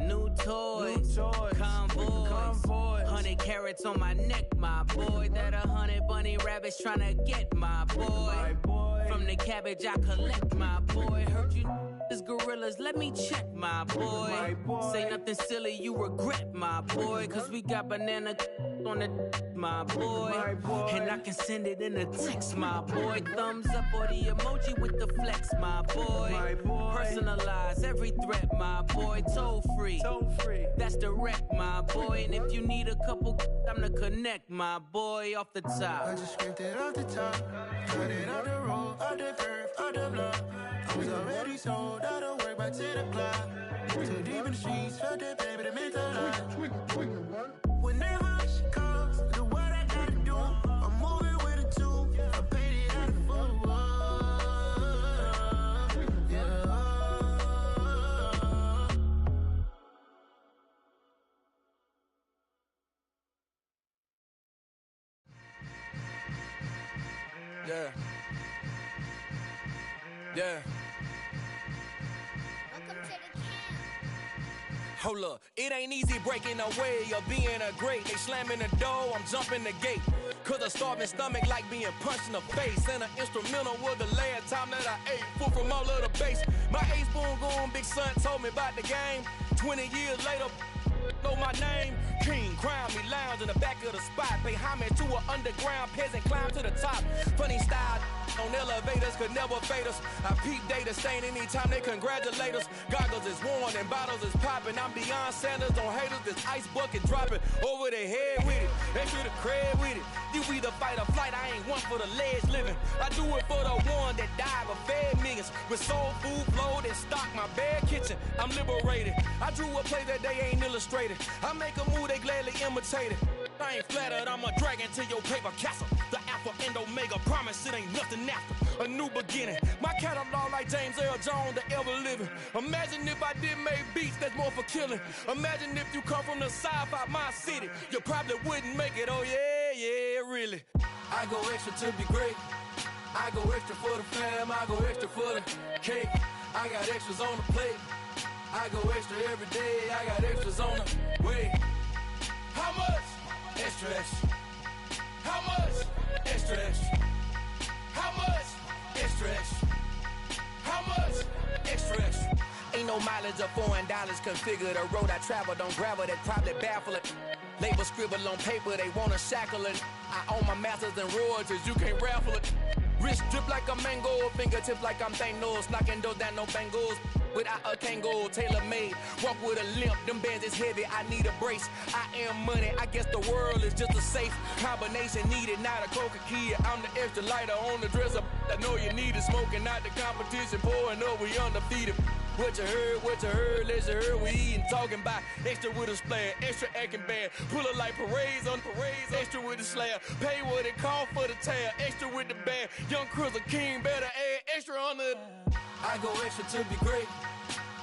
New toys, convoys, 100 carats on my neck, my boy. That 100 bunny rabbits tryna get my boy. From the cabbage I collect, my boy. Heard you is gorillas, let me check, my boy. Say nothing silly, you regret, my boy. Cause we got banana on the my boy. And I can send it in a text, my boy. Thumbs up or the emoji with the flex, my boy. Personalize every threat, my boy. Toll free, that's direct, my boy. And if you need a couple, I'm to connect, my boy. Off the top, I just scraped it off the top, cut it off the road, off the curve, off the block. I was already sold out of work by 10 o'clock. Too deep in the streets, felt that baby, that meant a lot. Whenever she calls, the what I gotta do, I'm moving with a two. I paid it out of full. Yeah. Yeah. Yeah. Hold up, it ain't easy breaking away or being a great. They slamming the door, I'm jumping the gate. Cause a starving stomach like being punched in the face. And an instrumental was the last time that I ate. Food from all of the bass. My ace boom goon, big son told me about the game. 20 years later, know my name. King, crown me, lounge in the back of the spot. Pay homage to an underground peasant, climb to the top. Funny style on elevators could never fade us. I peep data stain anytime they congratulate us. Goggles is worn and bottles is popping. I'm Deion Sanders on haters, this ice bucket dropping over their head with it. They should have cred with it. You either fight or flight, I ain't one for the ledge living. I do it for the one that died but fed millions. With soul food flowed and stocked my bad kitchen. I'm liberated. I drew a play that they ain't illustrated. I make a move, they gladly imitate it. I ain't flattered, I'm a dragon to your paper castle. The Alpha and Omega, promise it ain't nothing after. A new beginning. My catalog like James Earl Jones, the ever living. Imagine if I did make beats that's more for killing. Imagine if you come from the sci-fi, my city. You probably wouldn't make it, oh yeah, really. I go extra to be great. I go extra for the fam, I go extra for the cake. I got extras on the plate. I go extra every day, I got extras on the way. How much? Extra, extra. How much? Extra, extra. How much? Extra, extra. How much? Extra, extra. Ain't no mileage of $4 configure the road I travel. Don't gravel, that probably baffle it. Label scribble on paper, they wanna shackle it. I own my masters and royalties, you can't raffle it. Wrist drip like a mango, fingertips like I'm Thanos. Knocking doors down, no bangles. Without a Kango, tailor-made. Walk with a limp, them bands is heavy, I need a brace. I am money, I guess the world is just a safe combination needed, not a coca kid. I'm the extra lighter on the dresser. I know you need it, smoking out the competition, pouring up, we undefeated. What you heard, let's you heard, we eating, talking about extra with a splash, extra acting bad, pull it like parades on parades, extra with the slab, pay what it cost for the tab, extra with the band, young Cruiser King, better add extra on the. I go extra to be great,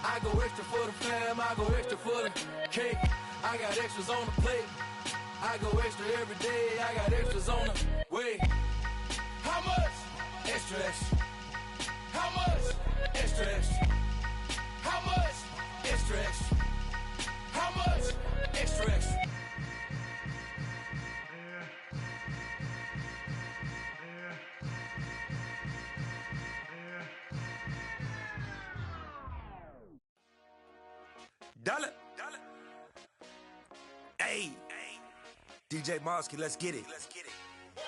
I go extra for the fam, I go extra for the cake, I got extras on the plate, I go extra every day, I got extras on the way. How much? Extra, extra. How much? Extra, extra. How much? Extra, extra. How much? Extra, extra. Dollar. Hey. DJ Mosky, let's get it.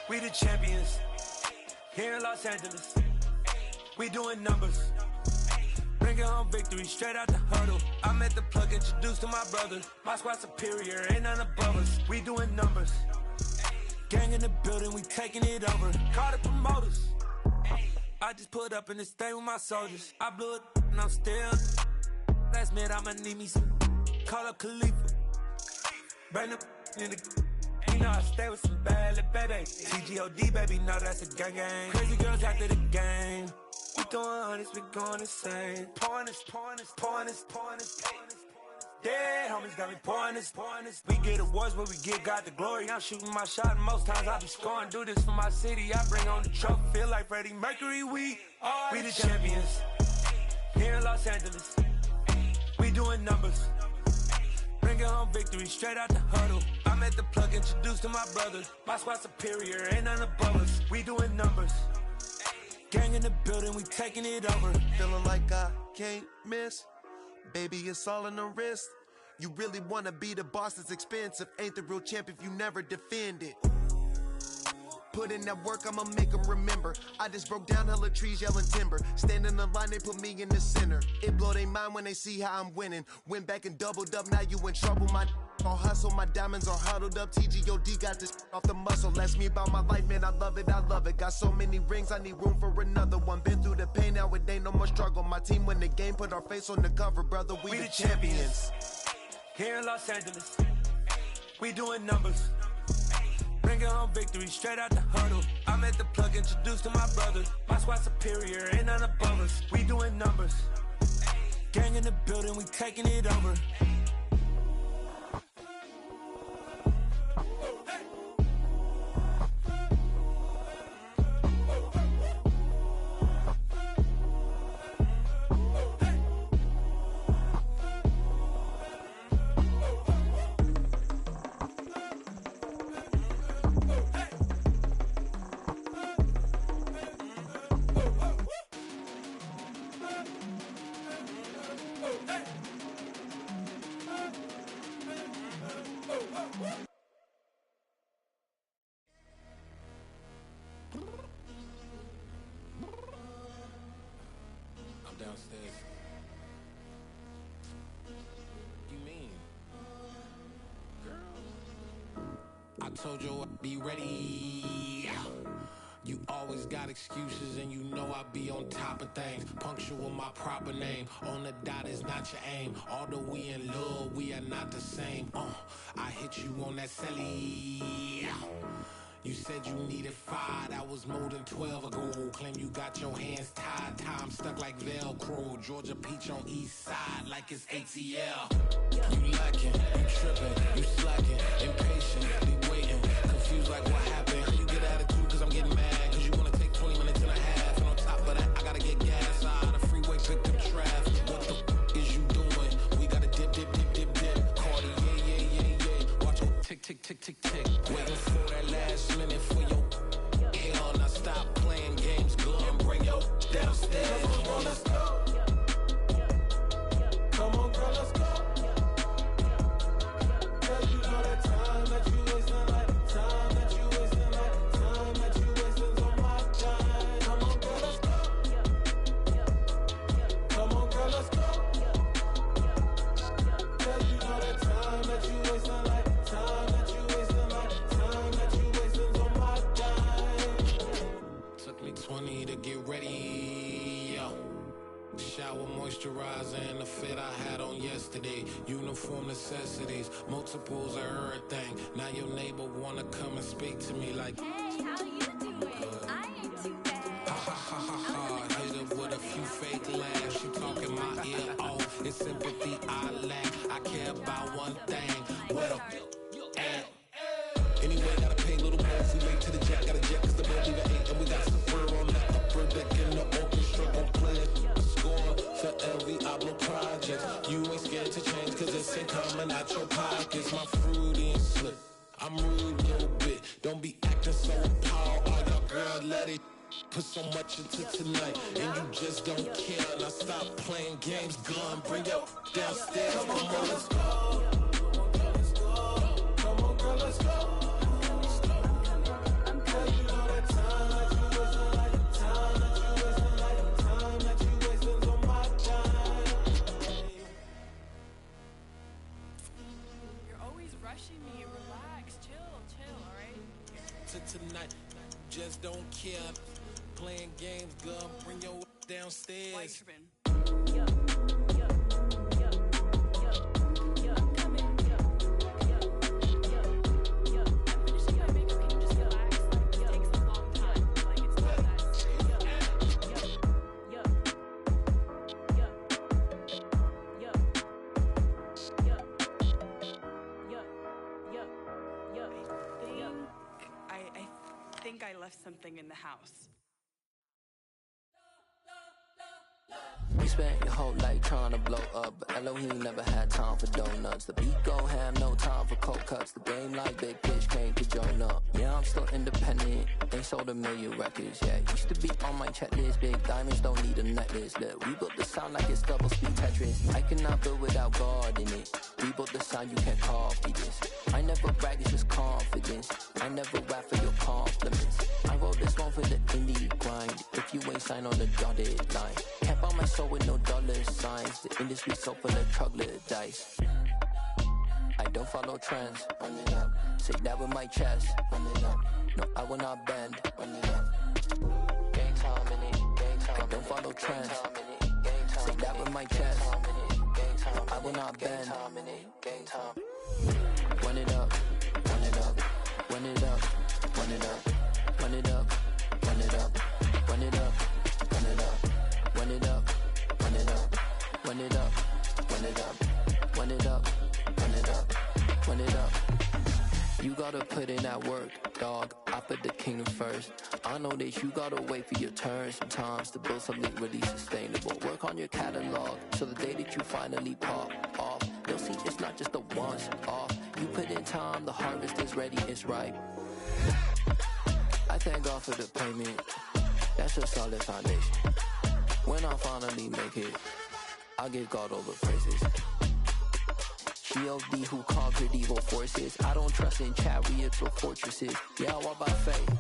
We the champions here in Los Angeles. We doing numbers. Bringing home victory straight out the huddle. I'm at the plug, introduced to my brother. My squad superior, ain't none above us. We doing numbers. Gang in the building, we taking it over. Call the promoters. I just put up in this thing with my soldiers. I blew it and I'm still. Last minute I'ma need me some. Call up Khalifa. Bring them in the. You know I stay with some bad little baby. TGOD, baby, know that's a gang gang. Crazy girls after the game. We throwing hundreds, we going insane. Pouring this. Yeah, homies got me pouring this. We get awards, but we get God the glory. I'm shooting my shot, and most times I be scoring. Do this for my city, I bring on the trophy. Feel like Freddie Mercury, we the champions. Here in Los Angeles, we doing numbers. Bringing home victory straight out the huddle. I'm at the plug, introduced to my brothers. My squad superior, ain't none above us. We doing numbers. Gang in the building, we taking it over. Feeling like I can't miss. Baby, it's all in the wrist. You really wanna be the boss, it's expensive. Ain't the real champ if you never defend it. Put in that work, I'ma make them remember. I just broke down hella trees, yelling timber. Stand in the line, they put me in the center. It blow their mind when they see how I'm winning. Went back and doubled up, now you in trouble. My all hustle, my diamonds are huddled up. TGOD got this off the muscle. Ask me about my life, man, I love it. Got so many rings, I need room for another one. Been through the pain, now it ain't no more struggle. My team win the game, put our face on the cover, brother. We the champions. Here in Los Angeles, we doing numbers. Bringing home victory straight out the huddle. I'm at the plug, introduced to my brothers. My squad superior, ain't none above us. We doing numbers. Gang in the building, we taking it over. I'm downstairs. You mean? Girl. I told you I'd be ready. You always got excuses and you know I be on top of things. Punctual my proper name. On the dot is not your aim. Although we in love, we are not the same. I hit you on that celly. You said you needed 5, that was more than 12 ago. Claim you got your hands tied, time stuck like Velcro. Georgia Peach on east side like it's ATL. You lacking, you tripping, you slacking, impatient, be waiting, confused like what happened. You get attitude cause I'm getting mad, cause you wanna take 20 minutes and a half. And on top of that, I gotta get gas out of the freeway, pick up traffic. What the f is you doing? We gotta dip. Cardi, yeah. Watch your tick. Waiting for that last minute for your hell. Now stop playing games, go and bring your downstairs. Come on, let's go. Come on, girl, let's go. Cause you know that time that you wasting, like time that you wasting, like time that you wasting on my time. Come on, girl, let's go. Come on, girl, let's go. Cause you know that time that you wasting, like time that you wasting, like time that you wasting on my time. Took me 20 to get ready, yo. Shower, moisturizer, and the fit I had on yesterday. Uniform necessities, multiples of everything. Now your neighbor wanna come and speak to me like, hey, how you doing? I ain't too bad. Ha. Hit her with a few fake laughs. She talking my ear off. It's sympathy I lack. I care about one thing. What up? Anyway, gotta pay a little more if we late to the jet. Got a jet cause the boat leave at 8. And we got Safari on the upper deck in the orchestra. Gon' play a score for every Ablo project. You ain't scared to change cause it's ain't coming out your pockets. My fruity and slip. I'm rude a little bit. Don't be acting so appalled. Oh, your girl, let it put so much into tonight. And you just don't care. Now stop playing games. Gun, bring your downstairs. Come on, let's go. Come on, girl, let's go. Tonight, just don't care. playing games, girl. Bring your downstairs. I think I left something in the house. You spent your whole life trying to blow up, but Elohim never had time for donuts. The beat gon' have no time for cold cuts. The game like Big Pitch came to join up. Yeah, I'm still independent, ain't sold a million records. Yeah, used to be on my checklist. Big diamonds don't need a necklace. Look, we built the sound like it's double speed Tetris. I cannot build without God in it. We built the sound, you can't copy this. I never brag, it's just confidence. I never rap for your compliments. I wrote this one for the indie grind. If you ain't signed on the dotted line, can't buy my soul with no dollar signs. The industry so full of troglodytes. I don't follow trends. Run it up. Say that with my chest. Run it up. No, I will not bend. Run it up. Gang time in it. Gang time. I don't follow trends. Say that with my chest. I will not bend. Gang time. Run it up. Run it up. Run it up. Run it up. Run it up. Run it up. Run it up. Run it up. Run it up. Run it up. Run it up. Run it up. Run it up. Run it up. Run it up. You gotta put in that work, dog. I put the kingdom first. I know that you gotta wait for your turn sometimes to build something really sustainable. Work on your catalog so the day that you finally pop off, you'll see it's not just a once off. You put in time, the harvest is ready, it's ripe. I thank God for the payment. That's a solid foundation. When I finally make it, I'll give God all the praises. G.O.D. who conquered evil forces. I don't trust in chariots or fortresses. Yeah, I walk by faith.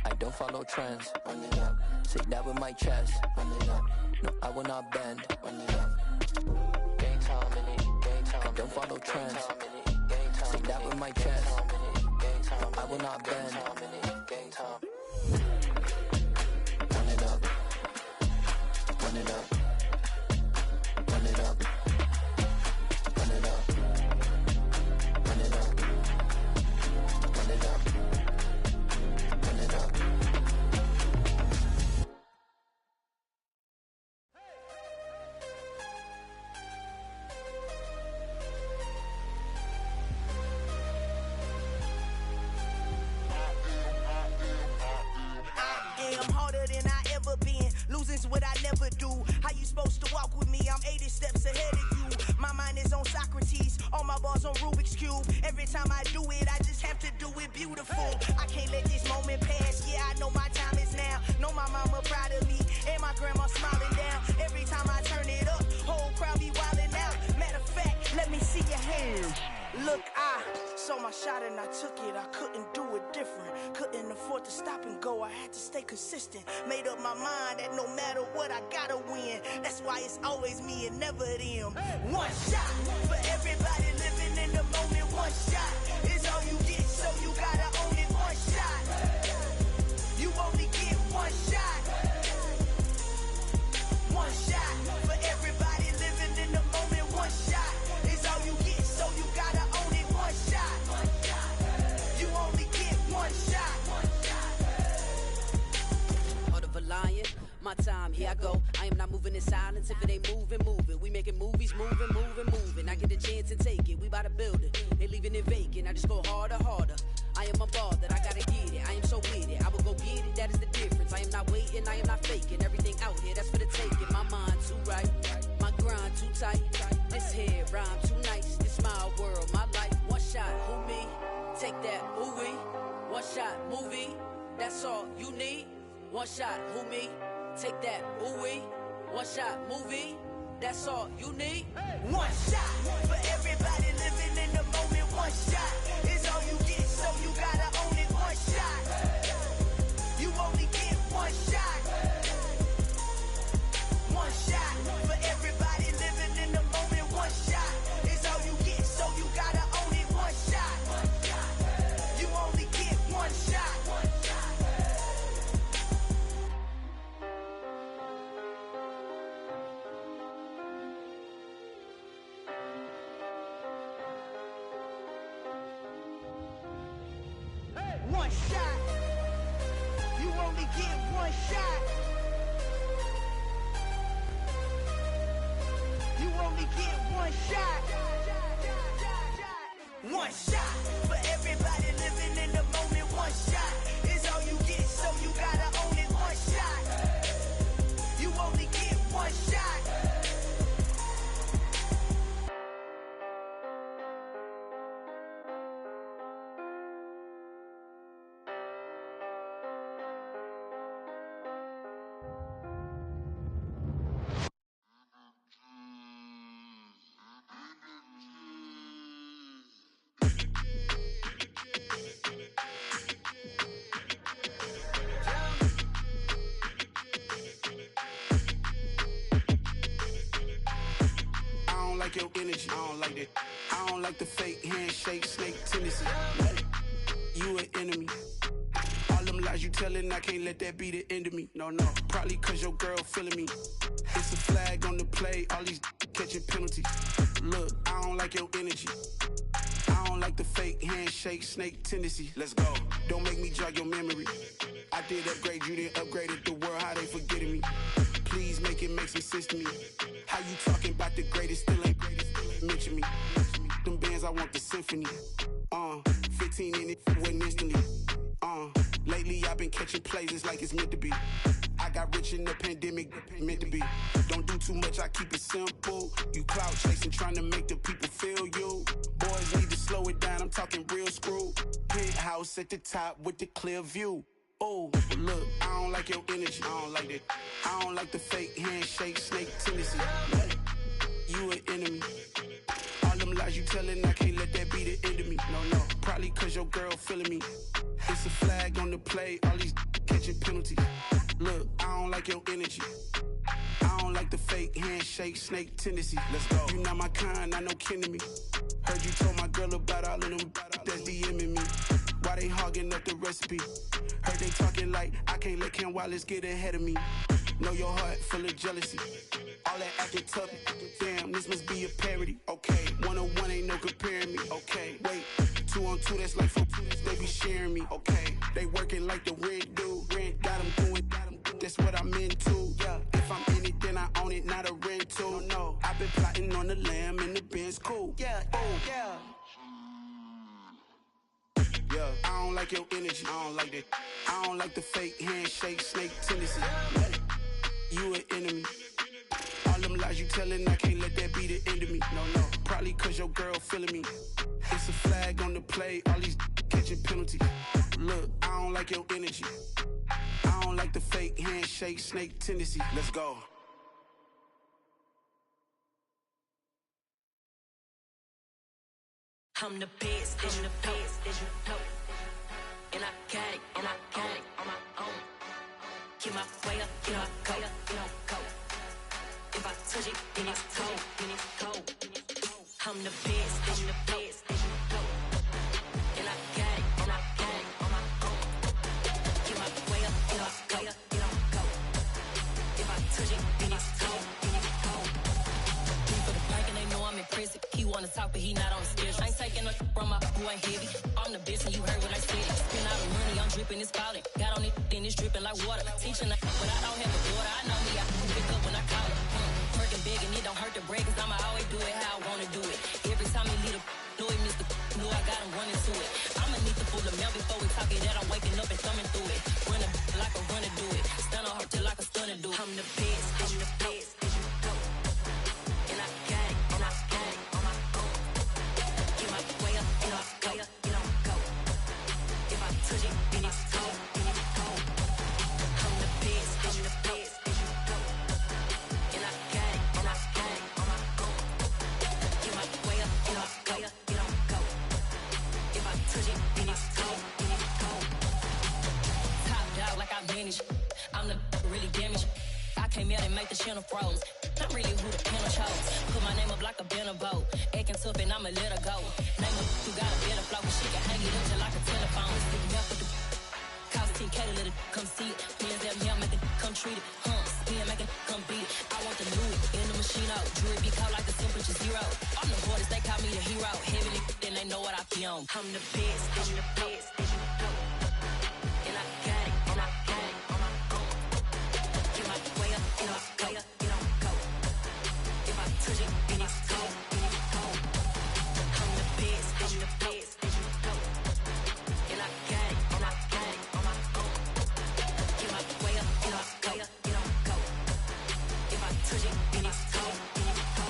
I don't follow trends. Run it up. Say that with my chest. Run it up. No, I will not bend. Run it up. Gang time in it. Gang time. I don't follow trends. Say that with my chest. I will not bend. Gang time. Run it up. Run it up. Run it up. Run it up. Run it up. Run it up. Run it up. I'm harder than I ever been. Losing's what I never do. How you supposed to walk with me? I'm 80 steps ahead of you. My mind is on Socrates. All my bars on Rubik's Cube. Every time I do it, I just have to do it beautiful. I can't let this moment pass. Yeah, I know my time is now. Know my mama proud of me. And my grandma smiling down. Every time I turn it up, whole crowd be wildin' out. Matter of fact, let me see your hands. Look, I saw my shot and I took it. I couldn't do it different. Couldn't afford to stop and go. I had to stay consistent. Made up my mind that no matter what, I gotta win. That's why it's always me and never them. One shot for everybody living in the moment. One shot is all you get, so you gotta own it. One shot. You only get one shot. One shot for everybody living in the moment. One shot is all you get, so you gotta own it. One shot. You only get one shot. Heart of a lion, my time, here I go. I am not moving in silence. If it ain't moving, moving. We making movies, moving, moving, moving. I get a chance to take it. We bout to build it. They leaving it vacant. I just go harder, harder. I am a ball that I gotta get it. I am so with it. I will go get it. That is the difference. I am not waiting. I am not faking. Everything out here, that's for the taking. My mind too right. My grind too tight. This here rhyme too nice. This my world, my life. One shot, who me? Take that, ooh wee. One shot, movie. That's all you need. One shot, who me? Take that, ooh wee. One shot, movie. That's all you need. One shot for everybody living in the moment. One shot is all you get, so you gotta own it. One shot. You only get one shot. One shot for everybody living in the moment. One shot is all you get, so you gotta own it. One shot. You only get one shot. one shot. You only get one shot. You only get one shot. One shot for everybody living in the moment. One shot is all you get, so you gotta own it. One shot. You only get one shot. Your energy, I don't like that. I don't like the fake handshake, snake tendency. You an enemy. All them lies you telling, I can't let that be the end of me. No, probably cause your girl feeling me. It's a flag on the play, all these catching penalties. Look, I don't like your energy. I don't like the fake handshake, snake tendency. Let's go. Don't make me jog your memory. I did upgrade, you didn't upgrade it. The world, how they forgetting me. Please make it make some sense to me. How you talking about the greatest, still ain't mention me. Them bands, I want the symphony. 15 in it, wasn't instantly. Lately I've been catching plays, it's like it's meant to be. I got rich in the pandemic, meant to be. Don't do too much, I keep it simple. You clout chasing, trying to make the people feel you. Boys need to slow it down, I'm talking real screw. Penthouse at the top with the clear view. Oh, look, I don't like your energy. I don't like that. I don't like the fake handshake, snake tendency. You an enemy. All them lies you telling, I can't let that be the end of me. No, probably cause your girl feeling me. It's a flag on the play, all these catching penalties. Look, I don't like your energy. I don't like the fake handshake, snake tendency. Let's go. You not my kind, I know kin to me. Heard you told my girl about all of them that's DMing me. Why they hogging up the recipe? Heard they talking like I can't let Ken Wallace get ahead of me. Know your heart full of jealousy. All that acting tough, damn, this must be a parody. Okay, 1-on-1 ain't no comparing me. Okay, wait, 2-on-2, that's like 4-2, they be sharing me. Okay, they working like the rent do. Rent got them doing, that's what I'm into. Yeah, if I'm in it, then I own it, not a rental. No, I've been plotting on the lamb and the Benz cool. Yeah, oh, yeah. Yeah, I don't like your energy. I don't like that. I don't like the fake handshake, snake tendency. You an enemy. All them lies you telling, I can't let that be the end of me. No, probably cause your girl feeling me. It's a flag on the play, all these catching penalties. Look, I don't like your energy. I don't like the fake handshake, snake tendency. Let's go. I'm the best, and the best, and I got it, on my own. Get my way up, get my go. If I touch it, then it's cold, I'm the best, and the best, and I got it, on my own. Get my way up, get my go. If I touch it, then it's cold. For the bank and they know I'm in prison. He wanna talk, but he not on the schedule. I ain't taking a from my who ain't heavy. I'm the best and you heard what I said. Spend all the money, I'm dripping, it's falling. Got on it, then it's dripping like water. Teaching her, but I don't have a daughter. I know me, I can pick up when I call her. Working big and it don't hurt to break, cause I'ma always do it how I wanna do it. Every time he lead a know he missed the know I got him running to it. I'ma need the full of milk before we talk it that I'm waking up and thumbing through it. Run like a runner do it. Stun on her till like a stunner do it. I'm the best, I'm the best. And I got it, on my own. Get my way up, get my go. If I touch it, then it's cold. I'm the best, I'm the best. And I got it, on my own. Get my way up, get my go. If I touch it, then it's cold. Top dog like I manage. I'm the really damaged. I came out and make the channel froze. I'm really who the panel chose. Put my name up like a banner boat. Acting tough and I'ma let her go. Name up who got a better flow, but she can hang it up till like a telephone. Let's get me up with the cost 10K to let it come see it. Hands down here, make it come treat it. Spin, make it come beat it. I want the Louis in the machine out. Jewelry be caught like a temperature zero. I'm the hardest, they call me the hero. Heavily, then they know what I be on. I'm the best, I'm the best. touch it, then it's go. I'm the best, I'm the best, then you go. And I got it, and I got it on my own. Get my way up, and I go, and I go. If I touch it, then it's go, then it's go.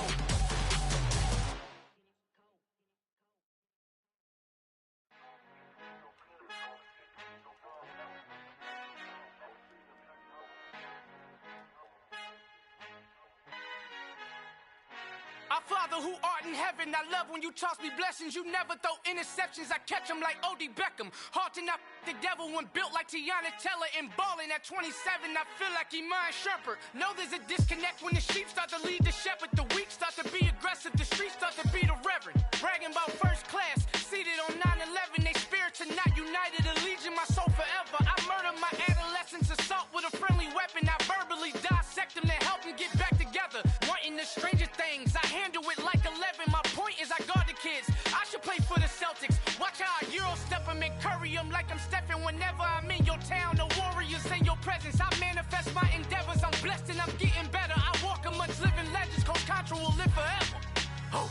Our Father who art in heaven, I love when you toss me blessings. You never throw interceptions, I catch them like O.D. Beckham. Hard to knock the devil when built like Tiana Teller. And balling at 27, I feel like Iman Shumpert. Know there's a disconnect when the sheep start to lead the shepherd. The weak start to be aggressive, the streets start to be the reverend. Bragging about first class, seated on 9/11. They spirits are not united, a legion, my soul forever. I murder my adolescence, assault with a friendly weapon. I verbally dissect them to help them get back together. Wanting the stranger things, I handle it like 11. My point is I guard the kids. I should play for the Celtics. Watch how I Euro step them and curry them like I'm Stephen. Whenever I'm in your town, the Warriors in your presence. I manifest my endeavors. I'm blessed and I'm getting better. I walk amongst living legends. Coach Contra will live forever. Oh.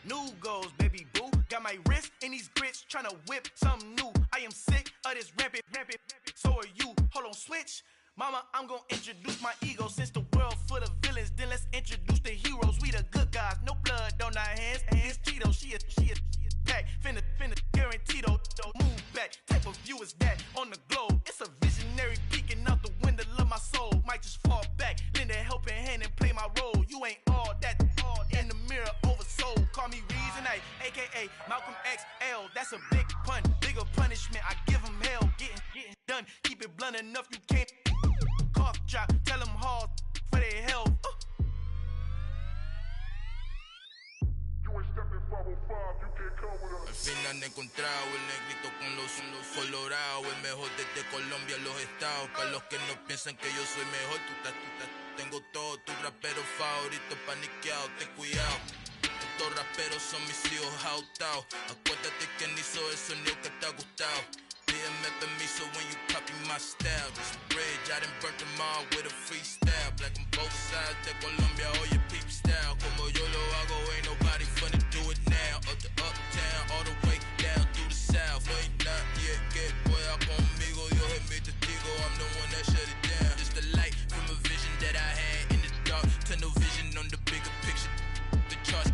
New goals, baby boo. Got my wrist in these grits, tryna whip something new. I am sick of this rampant. So are you. Hold on, switch. Mama, I'm gonna introduce my ego. Since the world full of villains, then let's introduce the heroes. We the good guys, no blood on our hands. Hands Cheeto, she is pack. Finna, guaranteed, move back. Type of view is that on the globe? It's a visionary peeking out the window of my soul. Might just fall back, lend a helping hand and play my role. You ain't all that in the mirror oversold. Call me Reason A, aka Malcolm XL. That's a big pun, bigger punishment. I give him hell, getting done. Keep it blunt enough, you can't cough drop. Tell them hard for their health. Al fin han encontrado el negrito con los colorados, el mejor desde Colombia a los estados. Para los que no piensan que yo soy mejor, tengo todo, tus raperos favoritos paniqueados, ten cuidado. Estos raperos son mis hijos adoptados. Acuérdate quién hizo el sonido que te ha gustado. Pídeme permiso when you copy my style. This bridge, I done burnt them all with a freestyle. Black on both sides de Colombia, oye peep style. Como yo lo hago, ain't nobody finna do it now. Up to uptown, all the way down through the south. Ain't not yet, que pueda conmigo. Dios es mi testigo, I'm the one that shut it down. Just the light from a vision that I had in the dark. Tunnel vision on the bigger picture. The charts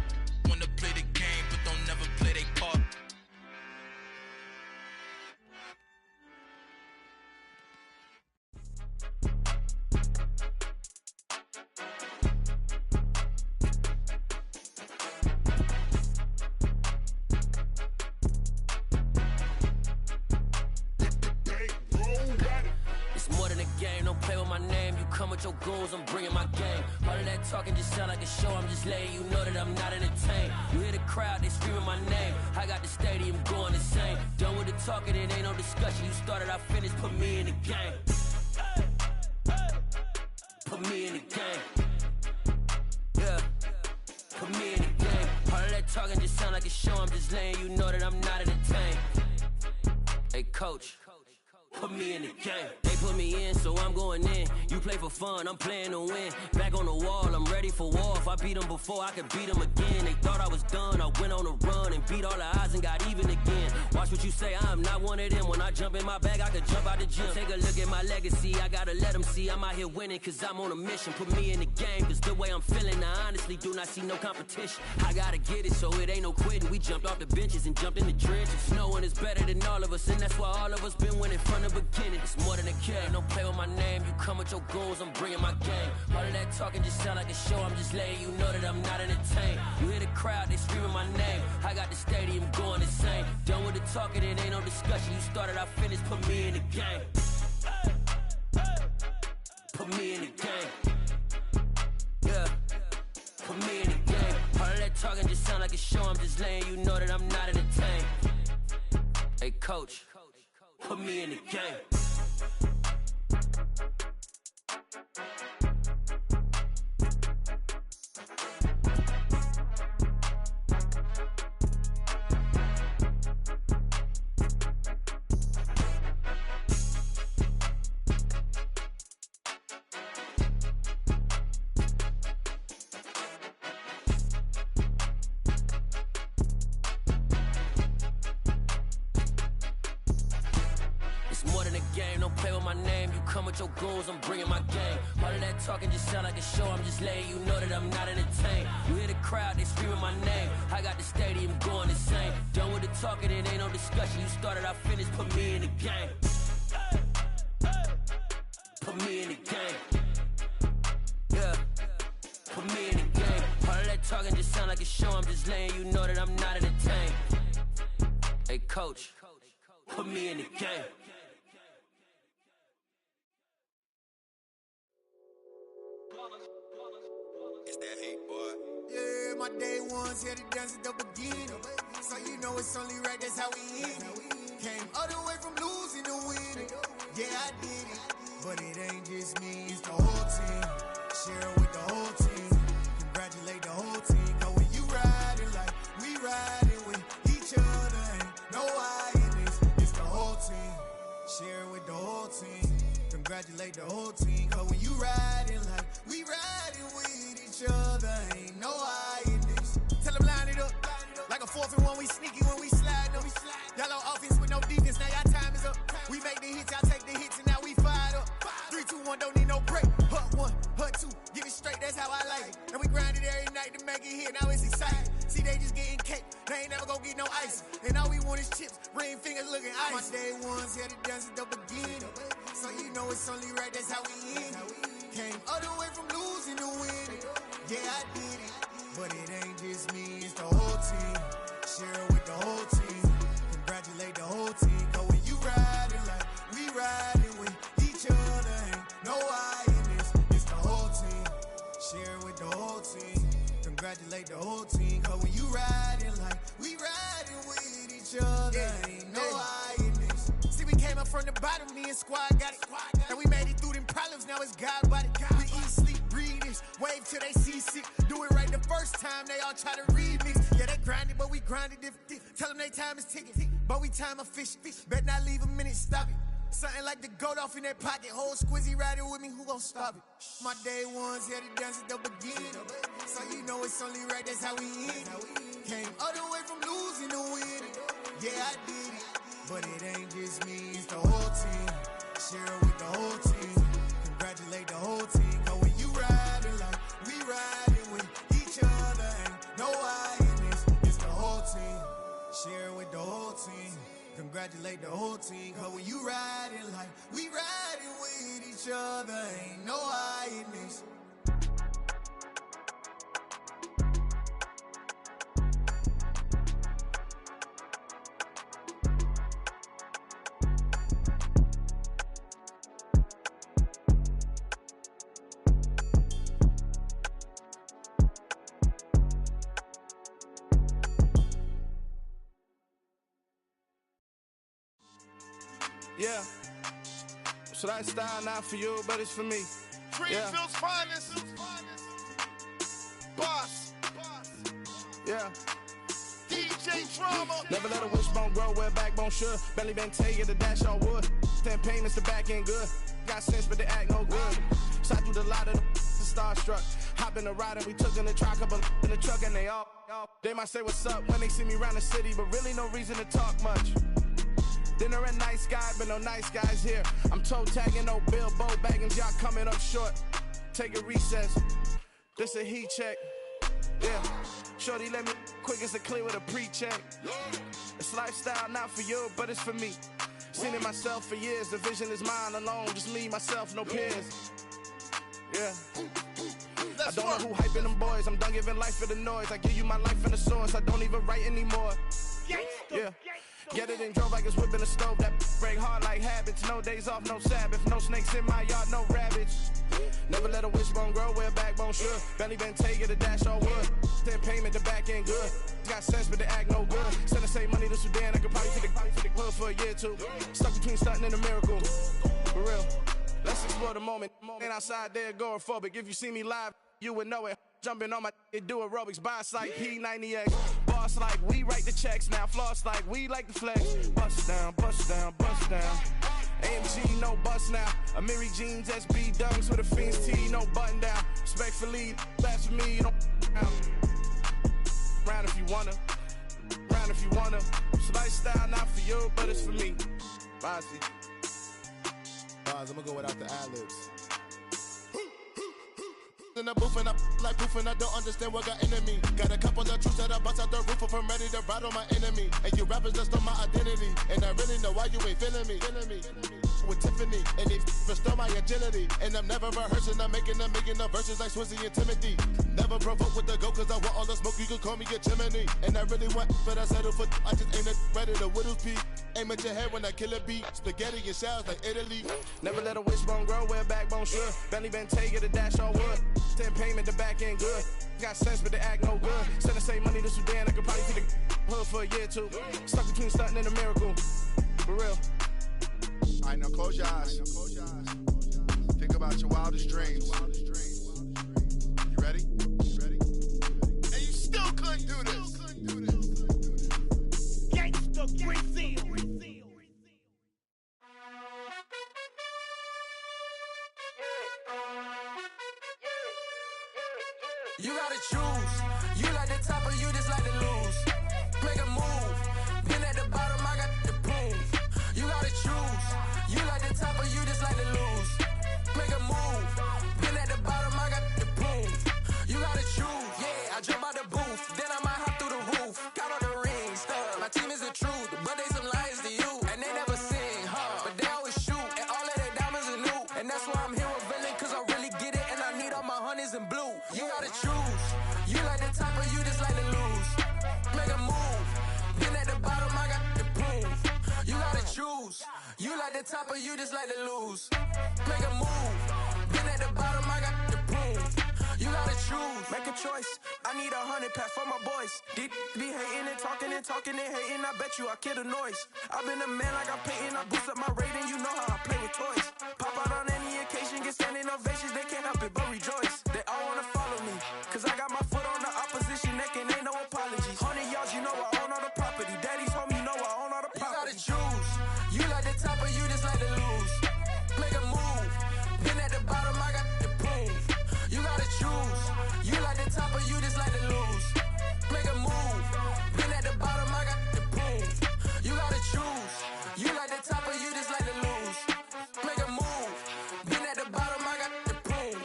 wanna play the game, but don't never play their part. Come with your goons, I'm bringing my game. All of that talking just sound like a show. I'm just letting you know that I'm not entertained. You hear the crowd, they screaming my name. I got the stadium going insane. Done with the talking, it ain't no discussion. You started, I finished, put me in the game. Put me in the game. Yeah, put me in the game. All of that talking just sound like a show. I'm just letting you know that I'm not entertained. Hey, coach. Put me in the game. They put me in, so I'm going in. You play for fun, I'm playing to win. Back on the wall, I'm ready for war. If I beat them before, I could beat them again. They thought I was done, I went on a run and beat all the odds and got even again. Watch what you say, I'm not one of them. When I jump in my bag, I could jump out the gym. Take a look at my legacy, I gotta let them see I'm out here winning, cause I'm on a mission. Put me in the game, cause the way I'm feeling, I honestly do not see no competition. I gotta get it, so it ain't no quitting. We jumped off the benches and jumped in the trenches. No one is better than all of us, and that's why all of us been winning from the beginning. It's more than a kid, don't play with my name. You come with your goons, I'm bringing my game. All of that talking just sound like a show. I'm just letting you know that I'm not entertained. You hear the crowd, they screaming my name. I got the stadium going insane. Done with the talking, it ain't no discussion. You started, I finished, put me in the game. Put me in the game. Yeah, put me in the game. All of that talking just sound like a show. I'm just letting you know that I'm not entertained. Hey, coach. Put me in the game. the game, don't play with my name. You come with your goons, I'm bringing my game. All of that talking just sound like a show, I'm just letting you know that I'm not entertained. You hear the crowd, they screaming my name. I got the stadium going insane. Done with the talking, it ain't no discussion. You started, I finished, put me in the game. Put me in the game. Yeah, put me in the game. All of that talking just sound like a show, I'm just letting you know that I'm not entertained. Hey coach, put me in the game. It's that hate, boy. Yeah, my day ones here to dance at the beginning. So you know it's only right, that's how we end it. Came all the way from losing to winning. Yeah, I did it. But it ain't just me, it's the whole team. Share it with the whole team. Congratulate the whole team. Cause when you riding like we riding with each other, ain't no I in this. It's the whole team. Share it with the whole team. Congratulate the whole team. Cause when you riding like we riding with each other, ain't no I in this. Tell them line it up. Like a 4th and 1, we sneaky when we slide them. Y'all on offense with no defense, now y'all time is up. We make the hits, y'all take the hits, and now we fired up. 3, 2, 1, don't need no break. Hut 1, hut 2, give it straight, that's how I like it. And we grind it every night to make it hit, now it's exciting. See, they just getting cake, they ain't never gonna get no ice. And all we want is chips, ring fingers looking ice. My day ones here to dance at the beginning. So you know it's only right, that's how we end it. Came all the way from losing to winning. Yeah, I did it. But it ain't just me, it's the whole team. Share it with the whole team. Congratulate the whole team. Cause when you riding like we riding with each other, ain't no I in this. It's the whole team. Share it with the whole team. Congratulate the whole team. Cause when you riding like we riding with each other, ain't no I in this. See, we came up from the bottom, me and squad got it. And we made it through them problems, now it's God body. We eat, sleep, breathe this. Wave till they see sick. Do it right the first time, they all try to remix. Yeah, they grinded, but we grinded different. Tell them they time is ticking, but we time a fish. Bet not leave a minute, stop it. Something like the goat off in that pocket. Whole squizzy riding with me, who gon' stop it? My day ones here to dance at the beginning. So you know it's only right, that's how we end it. Came all the way from losing to winning. Yeah, I did it. But it ain't just me, it's the whole team. Share it with the whole team. Congratulate the whole team. Cause when you riding like we riding with each other, ain't no I in this. It's the whole team. Share it with the whole team. Congratulate the whole team. Cause when you riding like we riding with each other, ain't no I in this. Yeah, so that style not for you, but it's for me. Greenfield's finest. Boss. Yeah. DJ Drama. Never let a wishbone grow where a backbone should. Belly been tell you the dash all wood. 10 payments, the back end good. Got sense, but they act no good. Shot through the lot of the starstruck. Hop in the ride and we took in the truck, couple in the truck, and they all. They might say what's up when they see me around the city, but really no reason to talk much. Dinner and nice guy, but no nice guys here. I'm toe tagging, no Bilbo bagging, y'all coming up short. Take a recess, this a heat check. Yeah, shorty let me quick as a clear with a pre-check. It's lifestyle not for you, but it's for me. Seen it myself for years, the vision is mine alone. Just me, myself, no peers. Yeah. I don't know who hyping them boys, I'm done giving life for the noise. I give you my life in the source, I don't even write anymore. Yeah. Get it and drove like it's whipping the stove. That break hard like habits. No days off, no Sabbath. No snakes in my yard, no rabbits. Never let a wishbone grow where a backbone should. Belly been taking the dash all wood. 10 payment, the back end good. Got sense, but they act no good. Send the same money to Sudan. I could probably take the club for a year or two. Stuck between stunting and a miracle. For real. Let's explore the moment. Ain't outside there agoraphobic. If you see me live, you would know it. Jumping on my do aerobics, boss like P90X. Boss like we write the checks now. Floss like we like the flex. Bust down, bust down, bust down. AMG, no bust now. Amiri jeans, SB dunks with a Fiends T, no button down. Respectfully, that's for me, don't round if you wanna. Round if you wanna. It's lifestyle not for you, but it's for me. Bossy. bars. I'ma go without the ad-libs. In the booth and I like proof and I don't understand what got into me. Got a couple of troops that I bust out the roof if I'm ready to ride on my enemy. And you rappers just on my identity, and I really know why you ain't feeling me. With Tiffany, and they restore my agility. And I'm never rehearsing, I'm making a million of verses like Swizzy and Timothy. Never provoke with the go, cause I want all the smoke, you can call me a chimney. And I really want, but I settle for, I just ain't ready to Whittles Peak. Aim at your head when I kill a beat. Spaghetti and shells like Italy. Never let a wishbone grow where a backbone should. Bentley Bentay, get a dash all wood. 10 payment, the back end good. Got sense, but the act no good. Send the same money to Sudan, I could probably see the hood for a year or two. Stuck between stunting and a miracle. For real. All right, now close your eyes. Think about your wildest dreams. You ready? And you still couldn't do this. Gangsta Brazil. You gotta choose. You like the top or you just like to lose. Make a move. Been at the bottom, I got the proof. You gotta choose. You like the top or you just like to lose. Make a move. Been at the bottom, I got the proof. You gotta choose. Yeah, I jump out the booth. Then I might hop through the roof. Got all the rings, stuff. My team is the truth, but they some liars to you. And they never sing, but they always shoot. And all of their diamonds are new. And that's why I'm here with villain, cause I really get it. And I need all my honeys in blue. You gotta choose. You like the top or you just like to lose. Make a move. Been at the bottom, I got the proof. You gotta choose. You like the top or you just like to lose. Make a move. Been at the bottom, I got the proof. You gotta choose. Make a choice. I need 100 pack for my boys. Deep be hating and talking and hating. I bet you I kill the noise. I've been a man like I'm painting. I boost up my rating. You know how I play with toys. Pop out on any occasion, get standing ovations. They can't help it but rejoice. They all wanna follow me, cause I got my foot on the opposition neck and ain't no apologies. 100 yards, you know I own all the property. Daddy's home, you know I own all the property. You gotta choose. You like the top or you just like to lose. Make a move. Been at the bottom, I got the proof. You gotta choose. You like the top or you just like to lose. Make a move. Been at the bottom, I got the proof. You gotta choose. You like the top or you just like to lose. Make a move. Been at the bottom, I got the proof.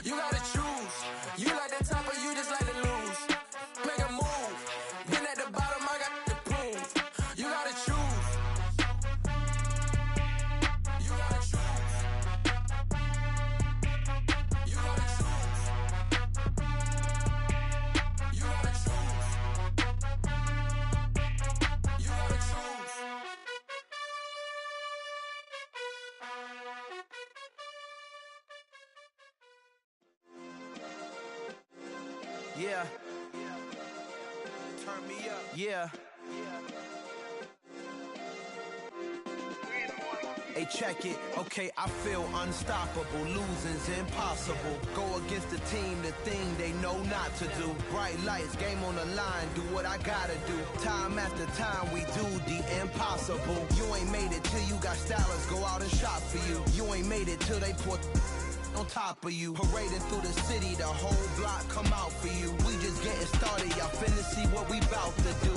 You gotta choose. You like the top or you just like to lose. Make a move. Been at the bottom, I got the proof. You gotta choose. You gotta choose. You gotta choose. You gotta choose. You gotta choose. Yeah. Turn me up. Yeah. Hey, check it. Okay, I feel unstoppable. Losing's impossible. Go against the team, the thing they know not to do. Bright lights, game on the line. Do what I gotta do. Time after time, we do the impossible. You ain't made it till you got stylists go out and shop for you. You ain't made it till they put on top of you. Parading through the city, the whole block come out for you. We just getting started, y'all finna see what we bout to do.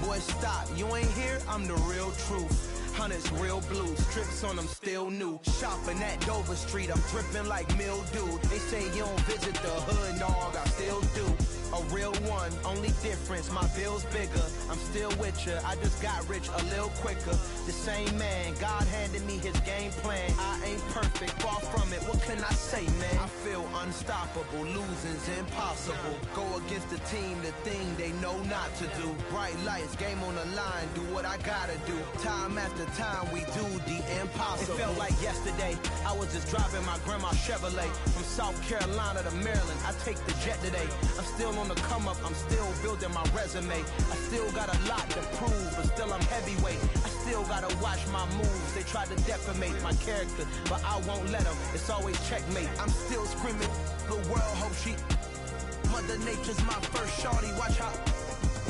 Boy, stop, you ain't here, I'm the real truth. Hunters, real blue, strips on them still new. Shopping at Dover Street, I'm dripping like mildew. They say you don't visit the hood, dog, I still do. A real one, only difference, my bill's bigger. I'm still with ya, I just got rich a little quicker. The same man, God handed me his game plan. I ain't perfect, far from it, what can I say, man? I feel unstoppable, losing's impossible. Go against the team, the thing they know not to do. Bright lights, game on the line, do what I gotta do. Time after time, we do the impossible. It felt like yesterday, I was just driving my grandma's Chevrolet. From South Carolina to Maryland, I take the jet today. I'm still on the come up, I'm still building my resume. I still got a lot to prove, but still I'm heavyweight. I still gotta watch my moves. They try to defamate my character, but I won't let them. It's always checkmate. I'm still screaming, the world hope she. Mother Nature's my first shorty, watch how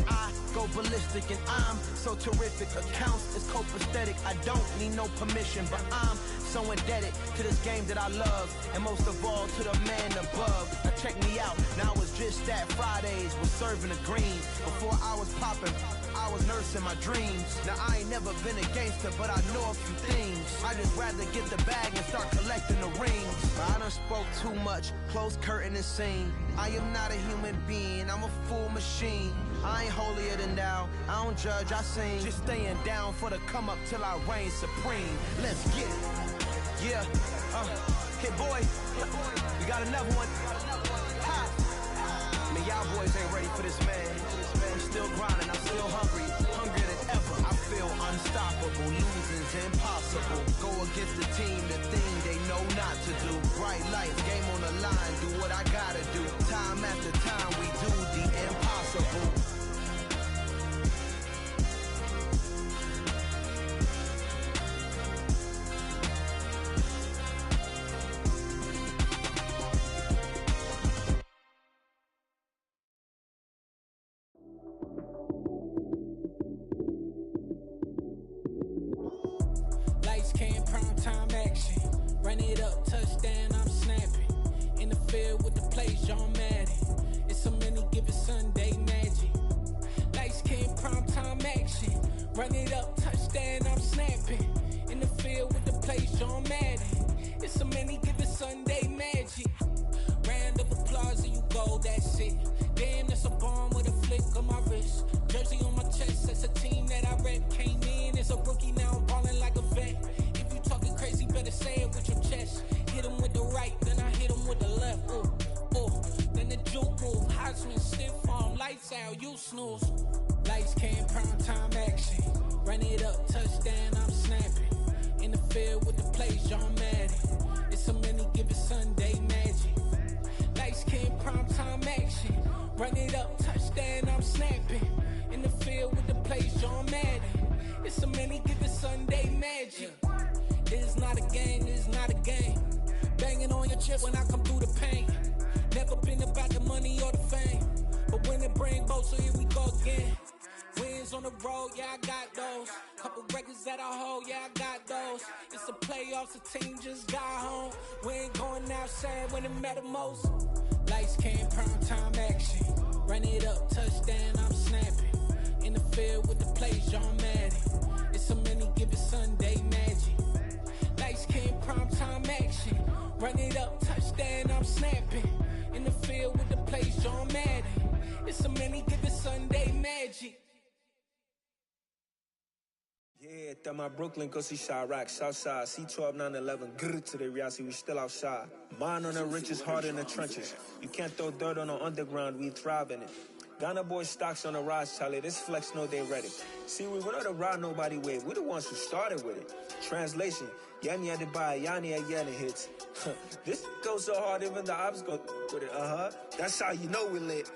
I go ballistic and I'm so terrific. Accounts is copacetic, I don't need no permission, but I'm so indebted to this game that I love, and most of all to the man above. Now check me out, now it's just that Fridays was serving the greens. Before I was popping, I I was nursing my dreams. Now I ain't never been a gangster, but I know a few things. I just rather get the bag and start collecting the rings. I done spoke too much, close curtain and scene. I am not a human being, I'm a full machine. I ain't holier than thou, I don't judge, I sing. Just staying down for the come up till I reign supreme. Let's get it. Yeah, Hit Boy, we got another one. Ha. Man, y'all boys ain't ready for this, man. I'm still grinding, I'm still hungry, hungrier than ever. I feel unstoppable, losing's impossible. Go against the team, the thing they know not to do. Bright lights, game on the line, do what I gotta do. Time after time, we do the impossible. Run it up, touchdown, I'm snapping. In the field with the plays, John Madden. It's so many, give it Sunday magic. Lights came, prime time action. Run it up, touchdown, I'm snapping. In the field with the plays, John Madden. It's so many, give it Sunday magic. Round of applause and you go, that's it. Damn, that's a bomb with a flick on my wrist. Jersey on my chest, that's a team that I rep. Came in as a rookie, now I'm ballin' like a vet. Talking crazy, better say it with your chest. Hit him with the right, then I hit him with the left. Ooh, ooh. Then the juke move, Heisman stiff arm, lights out, you snooze. Lights came, prime time action. Run it up, touchdown, I'm snapping. In the field with the plays, John Madden. It's so many, give it Sunday magic. Lights came, prime time action. Run it up, touchdown, I'm snapping. In the field with the plays, John Madden. It's so many, give it Sunday magic. This is not a game, this is not a game. Banging on your chest when I come through the pain. Never been about the money or the fame. But when it bring both, so here we go again. Wins on the road, yeah, I got those. Couple records that I hold, yeah, I got those. It's the playoffs, the team just got home. We ain't going outside when it matter most. Lights came, prime time action. Run it up, touchdown, I'm snapping. In the field with the plays, John Madden. It's so many, give it Sunday magic. Lights came, prime time action. Run it up, touchdown, I'm snapping. In the field with the plays, John Madden. It's so many, give it Sunday magic. Yeah, that my Brooklyn, go see Chirac, Southside, C12, 911, grr to the reality, we still outside. Mine on the riches, hard in the trenches. You can't throw dirt on the underground, we thrive in it. Ghana boys stocks on the rise, Charlie. This flex know they ready. See, we not to ride nobody with. We the ones who started with it. Translation: Yanni had to buy, Yanni had Yanni hits. This goes so hard, even the ops go with it. That's how you know we lit.